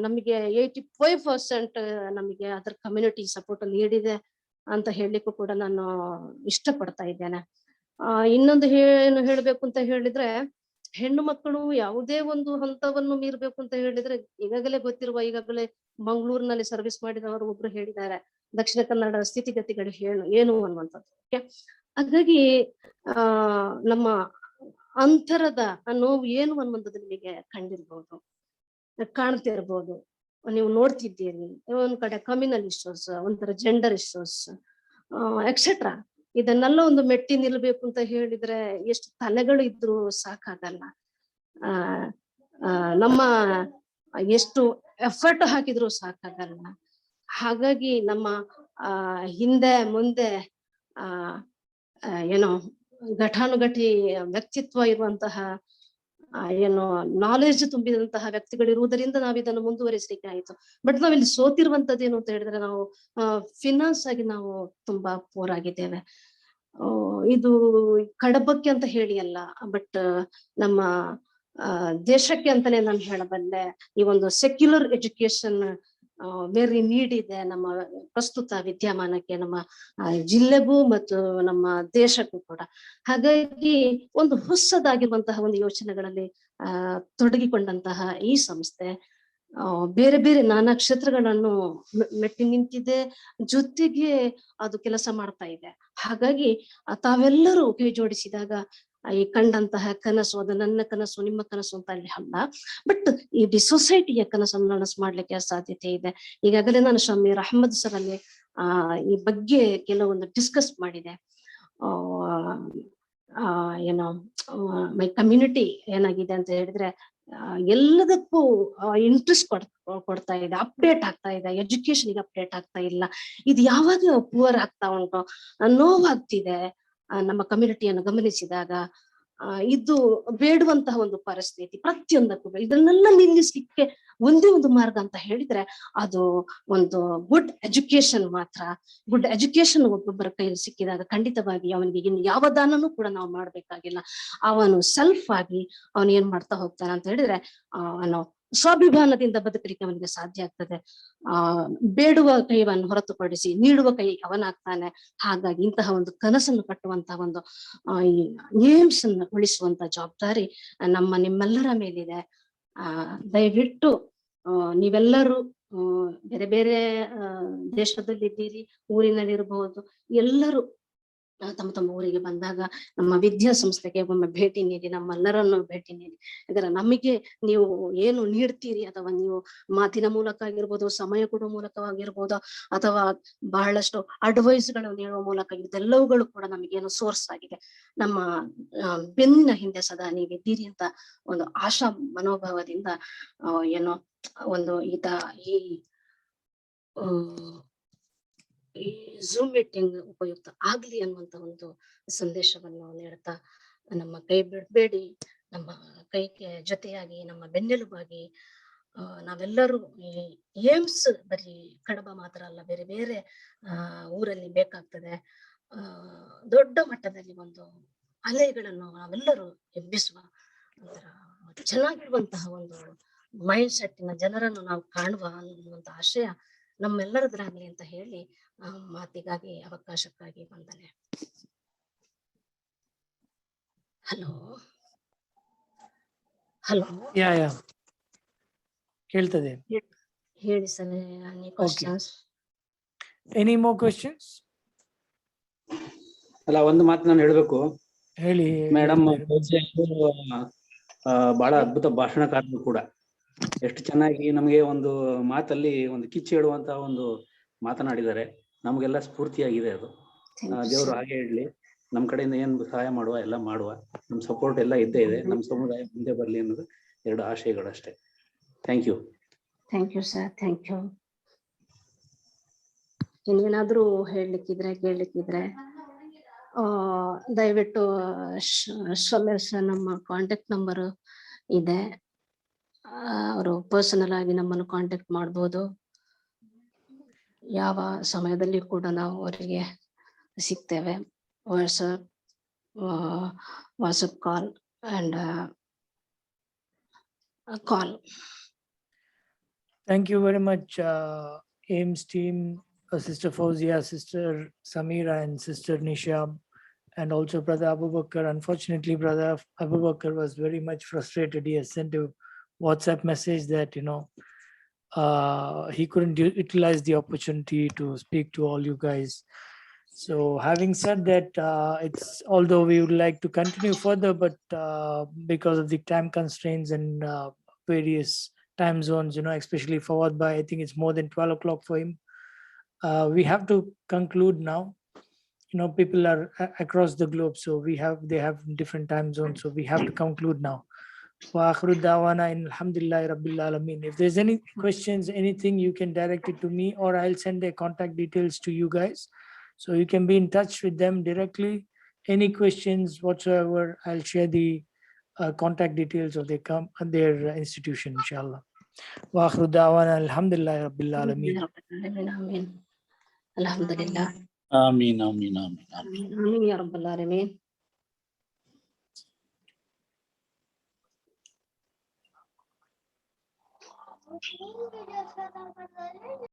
ನಮಗೆ 85% ನಮಗೆ ಅದರ ಕಮ್ಯುನಿಟಿ ಸಪೋರ್ಟ್ ನೀಡಿದೆ ಅಂತ ಹೇಳಲಿಕ್ಕೂ ಕೂಡ ನಾನು ಇಷ್ಟಪಡ್ತಾ ಇದ್ದೇನೆ. ಇನ್ನೊಂದು ಏನು ಹೇಳ್ಬೇಕು ಅಂತ ಹೇಳಿದ್ರೆ, ಹೆಣ್ಣು ಮಕ್ಕಳು ಯಾವುದೇ ಒಂದು ಹಂತವನ್ನು ಮೀರ್ಬೇಕು ಅಂತ ಹೇಳಿದ್ರೆ ಈಗಾಗಲೇ ಮಂಗಳೂರಿನಲ್ಲಿ ಸರ್ವಿಸ್ ಮಾಡಿದವರು ಒಬ್ರು ಹೇಳಿದ್ದಾರೆ, ದಕ್ಷಿಣ ಕನ್ನಡ ಸ್ಥಿತಿಗತಿಗಳು ಏನು ಅನ್ನುವಂಥದ್ದು. ಹಾಗಾಗಿ ನಮ್ಮ ಅಂತರದ ನೋವು ಏನು ಅನ್ನುವಂಥದ್ದು ನಿಮಗೆ ಕಂಡಿರ್ಬೋದು, ಕಾಣ್ತಿರ್ಬೋದು, ನೀವು ನೋಡ್ತಿದ್ದೀರಿ. ಒಂದ್ ಕಡೆ ಕಮ್ಯುನಲ್ ಇಶ್ಯೂಸ್, ಒಂಥರ ಜೆಂಡರ್ ಇಶ್ಯೂಸ್ ಎಕ್ಸೆಟ್ರಾ. ಇದನ್ನೆಲ್ಲ ಒಂದು ಮೆಟ್ಟಿ ನಿಲ್ಬೇಕು ಅಂತ ಹೇಳಿದ್ರೆ ಎಷ್ಟು ತಲೆಗಳು ಇದ್ರು ಸಾಕಾಗಲ್ಲ. ನಮ್ಮ ಎಷ್ಟು ಎಫರ್ಟ್ ಹಾಕಿದ್ರು ಸಾಕಾಗಲ್ಲ. ಹಾಗಾಗಿ ನಮ್ಮ ಹಿಂದೆ ಮುಂದೆ ಏನೋ ಘಟಾನುಘಟಿ ವ್ಯಕ್ತಿತ್ವ ಇರುವಂತಹ ಏನು ನಾಲೆಜ್ ತುಂಬಿದಂತಹ ವ್ಯಕ್ತಿಗಳಿರುವುದರಿಂದ ನಾವು ಇದನ್ನು ಮುಂದುವರಿಸಲಿಕ್ಕೆ ಆಯ್ತು. ಬಟ್ ನಾವಿಲ್ಲಿ ಸೋತಿರುವಂತದ್ದು ಏನು ಅಂತ ಹೇಳಿದ್ರೆ, ನಾವು ಫಿನಾನ್ಸ್ ಆಗಿ ನಾವು ತುಂಬಾ ಪೋರ್ ಆಗಿದ್ದೇವೆ. ಇದು ಕಡಬಕ್ಕೆ ಅಂತ ಹೇಳಿ ಅಲ್ಲ, ಬಟ್ ನಮ್ಮ ದೇಶಕ್ಕೆ ಅಂತಾನೆ ನಾನು ಹೇಳಬಲ್ಲೆ. ಈ ಒಂದು ಸೆಕ್ಯುಲರ್ ಎಜುಕೇಶನ್ ವೆರಿ ನೀಡ್ ಇದೆ ನಮ್ಮ ಪ್ರಸ್ತುತ ವಿದ್ಯಮಾನಕ್ಕೆ, ನಮ್ಮ ಜಿಲ್ಲೆಗೂ ಮತ್ತು ನಮ್ಮ ದೇಶಕ್ಕೂ ಕೂಡ. ಹಾಗಾಗಿ ಒಂದು ಹೊಸದಾಗಿರುವಂತಹ ಒಂದು ಯೋಚನೆಗಳಲ್ಲಿ ತೊಡಗಿಕೊಂಡಂತಹ ಈ ಸಂಸ್ಥೆ ಬೇರೆ ಬೇರೆ ನಾನಾ ಕ್ಷೇತ್ರಗಳನ್ನು ಮೆಟ್ಟಿ ನಿಂತಿದೆ, ಜೊತೆಗೆ ಅದು ಕೆಲಸ ಮಾಡ್ತಾ ಇದೆ. ಹಾಗಾಗಿ ತಾವೆಲ್ಲರೂ ಕೈ ಜೋಡಿಸಿದಾಗ ಈ ಕಂಡಂತಹ ಕನಸು, ಅದು ನನ್ನ ಕನಸು ನಿಮ್ಮ ಕನಸು ಅಂತ ಅಲ್ಲಿ ಅಲ್ಲ, ಬಟ್ ಇಡೀ ಸೊಸೈಟಿಯ ಕನಸನ್ನು ನನಸು ಮಾಡ್ಲಿಕ್ಕೆ ಸಾಧ್ಯತೆ ಇದೆ. ಈಗಾಗಲೇ ನಾನು ಶಮೀರ್ ಅಹಮದ್ ಸರ್ ಅಲ್ಲಿ ಈ ಬಗ್ಗೆ ಕೆಲವೊಂದು ಡಿಸ್ಕಸ್ ಮಾಡಿದೆ. ಏನೋ ಮೈ ಕಮ್ಯುನಿಟಿ ಏನಾಗಿದೆ ಅಂತ ಹೇಳಿದ್ರೆ, ಎಲ್ಲದಕ್ಕೂ ಇಂಟ್ರೆಸ್ಟ್ ಕೊಡ್ತಾ ಇದೆ, ಅಪ್ಡೇಟ್ ಆಗ್ತಾ ಇದೆ, ಎಜುಕೇಶನ್ಗೆ ಅಪ್ಡೇಟ್ ಆಗ್ತಾ ಇಲ್ಲ. ಇದು ಯಾವಾಗ ಪುವರ್ ಆಗ್ತಾ ಉಂಟು, ನೋವಾಗ್ತಿದೆ ನಮ್ಮ ಕಮ್ಯುನಿಟಿಯನ್ನು ಗಮನಿಸಿದಾಗ. ಇದು ಬೇಡುವಂತಹ ಒಂದು ಪರಿಸ್ಥಿತಿ ಪ್ರತಿಯೊಂದಕ್ಕೂ. ಇದನ್ನೆಲ್ಲ ನಿಲ್ಲಿಸ್ಲಿಕ್ಕೆ ಒಂದೇ ಒಂದು ಮಾರ್ಗ ಅಂತ ಹೇಳಿದ್ರೆ ಅದು ಒಂದು ಗುಡ್ ಎಜುಕೇಶನ್ ಮಾತ್ರ. ಗುಡ್ ಎಜುಕೇಶನ್ ಒಬ್ಬೊಬ್ಬರ ಕೈಯಲ್ಲಿ ಸಿಕ್ಕಿದಾಗ ಖಂಡಿತವಾಗಿ ಅವನಿಗೆ ಇನ್ನು ಯಾವ ದಾನನೂ ಕೂಡ ನಾವು ಮಾಡ್ಬೇಕಾಗಿಲ್ಲ. ಅವನು ಸೆಲ್ಫ್ ಆಗಿ ಅವನು ಏನ್ ಮಾಡ್ತಾ ಹೋಗ್ತಾನೆ ಅಂತ ಹೇಳಿದ್ರೆ, ಅವನು ಸ್ವಾಭಿಮಾನದಿಂದ ಬದುಕಲಿಕ್ಕೆ ಅವನಿಗೆ ಸಾಧ್ಯ ಆಗ್ತದೆ. ಬೇಡುವ ಕೈವನ್ನು ಹೊರತುಪಡಿಸಿ ನೀಡುವ ಕೈ ಅವನಾಗ್ತಾನೆ. ಹಾಗಾಗಿ ಇಂತಹ ಒಂದು ಕನಸನ್ನು ಕಟ್ಟುವಂತಹ ಒಂದು ಏಮ್ಸ್ ಅನ್ನು ಉಳಿಸುವಂತ ಜವಾಬ್ದಾರಿ ನಿಮ್ಮೆಲ್ಲರ ಮೇಲಿದೆ. ದಯವಿಟ್ಟು ನೀವೆಲ್ಲರೂ ಬೇರೆ ಬೇರೆ ದೇಶದಲ್ಲಿದ್ದೀರಿ, ಊರಿನಲ್ಲಿರಬಹುದು, ಎಲ್ಲರೂ ತಮ್ಮ ತಮ್ಮ ಊರಿಗೆ ಬಂದಾಗ ನಮ್ಮ ವಿದ್ಯಾಸಂಸ್ಥೆಗೆ ಒಮ್ಮೆ ಭೇಟಿ ನೀಡಿ, ನಮ್ಮೆಲ್ಲರನ್ನು ಭೇಟಿ ನೀಡಿ. ಇದರ ನಮಗೆ ನೀವು ಏನು ನೀಡ್ತೀರಿ, ಅಥವಾ ನೀವು ಮಾತಿನ ಮೂಲಕ ಆಗಿರ್ಬೋದು, ಸಮಯ ಕೊಡುವ ಮೂಲಕವಾಗಿರ್ಬೋದು, ಅಥವಾ ಬಹಳಷ್ಟು ಅಡ್ವೈಸ್ಗಳು ನೀಡುವ ಮೂಲಕ, ಇದೆಲ್ಲವುಗಳು ಕೂಡ ನಮಗೇನು ಸೋರ್ಸ್ ಆಗಿದೆ. ನಮ್ಮ ಬೆನ್ನಿನ ಹಿಂದೆ ಸದಾ ನೀವಿದ್ದೀರಿ ಅಂತ ಒಂದು ಆಶಾ ಮನೋಭಾವದಿಂದ ಏನೋ ಒಂದು ಈ ಝೂಮ್ ಮೀಟಿಂಗ್ ಉಪಯುಕ್ತ ಆಗ್ಲಿ ಅನ್ನುವಂತ ಒಂದು ಸಂದೇಶವನ್ನು ನೀಡ್ತಾ, ನಮ್ಮ ಕೈ ಬಿಡಬೇಡಿ, ನಮ್ಮ ಕೈಗೆ ಜೊತೆಯಾಗಿ, ನಮ್ಮ ಬೆನ್ನೆಲುಬಾಗಿ ನಾವೆಲ್ಲರೂ ಈ ಏಮ್ಸ್ ಬರೀ ಕಡಬ ಮಾತ್ರ ಅಲ್ಲ, ಬೇರೆ ಬೇರೆ ಊರಲ್ಲಿ ಬೇಕಾಗ್ತದೆ. ದೊಡ್ಡ ಮಟ್ಟದಲ್ಲಿ ಒಂದು ಅಲೆಗಳನ್ನು ನಾವೆಲ್ಲರೂ ಎಬ್ಬಿಸುವ ಚೆನ್ನಾಗಿರುವಂತಹ ಒಂದು ಮೈಂಡ್ ಸೆಟ್ಟಿನ ಜನರನ್ನು ನಾವು ಕಾಣುವ ಅನ್ನುವಂತ ಆಶಯ ನಮ್ಮೆಲ್ಲರದ್ರಾಗ್ಲಿ ಅಂತ ಹೇಳಿ ಮಾತಿಗಾಗಿ ಅವಕಾಶಕ್ಕಾಗಿ ವಂದನೆ. ಹಲೋ ಹಲೋ ಯಾ ಕೇಳ್ತದೆ. ಹೇಳಿ sir, any questions? Any more questions? ಅಲ್ಲ, ಒಂದು ಮಾತು ನಾನು ಹೇಳ್ಬೇಕು. ಹೇಳಿ ಮೇಡಮ್, ಬಹಳ ಅದ್ಭುತ ಭಾಷಣಕಾರರು ಕೂಡ. ಎಷ್ಟು ಚೆನ್ನಾಗಿ ನಮಗೆ ಒಂದು ಮಾತಲ್ಲಿ ಒಂದು ಕಿಚ್ಚು ಹೇಳುವಂತಹ ಒಂದು ಮಾತನಾಡಿದ್ದಾರೆ. ನಮಗೆಲ್ಲ ಸ್ಫೂರ್ತಿಯಾಗಿದೆ ಅದು. ದೇವರು ಹಾಗೆ ಇಡ್ಲಿ. ನಮ್ಮ ಕಡೆಯಿಂದ ಏನ್ ಸಹಾಯ ಮಾಡುವ ಎಲ್ಲ ಮಾಡುವ. ನಮ್ಮ ಸಪೋರ್ಟ್ ಎಲ್ಲ ಇದ್ದೇ ಇದೆ. ನಮ್ಮ ಸಮುದಾಯ ಮುಂದೆ ಬರ್ಲಿ ಅನ್ನೋದು 2 ಆಶಯಗಳಷ್ಟೇ. Thank you. Thank you sir, thank you. ಇನ್ನೇನಾದ್ರೂ ಹೇಳಲಿಕ್ಕಿದ್ರೆ, ಕೇಳಲಿಕ್ಕಿದ್ರೆ ದಯವಿಟ್ಟು ಸಮೀರ್ ಸರ್ ನಮ್ಮ ಕಾಂಟ್ಯಾಕ್ಟ್ ನಂಬರ್ ಇದೆ, ಅವರು ಪರ್ಸನಲ್ ಆಗಿ ನಮ್ಮನ್ನು ಕಾಂಟ್ಯಾಕ್ಟ್ ಮಾಡ್ಬೋದು. ಯಾವ ಸಮಯದಲ್ಲಿ ಕೂಡ ನಾವು ಅವರಿಗೆ ಸಿಗ್ತೇವೆ. WhatsApp call and call. Thank you very much, AIMS team, Sister Fauzia, Sister Samira, and Sister Nisha, and also Brother Abu Bakr. Unfortunately, Brother Abu Bakr was very much frustrated. He has sent a WhatsApp message that, he couldn't utilize the opportunity to speak to all you guys. So having said that, although we would like to continue further, but because of the time constraints and various time zones, especially Fawad Bhai, I think it's more than 12 o'clock for him. We have to conclude now. People are across the globe, so they have different time zones, so we have to conclude now. Wa akhiru da'wana alhamdulillahi rabbil alamin. If there's any questions, anything, you can direct it to me, or I'll send their contact details to you guys, so you can be in touch with them directly. Any questions whatsoever, I'll share the contact details of their institution, inshallah. Wa akhiru da'wana alhamdulillahi rabbil alamin. Alhamdulillah. Ameen, ameen, ameen, ameen. Ameen ya rabbal alamin.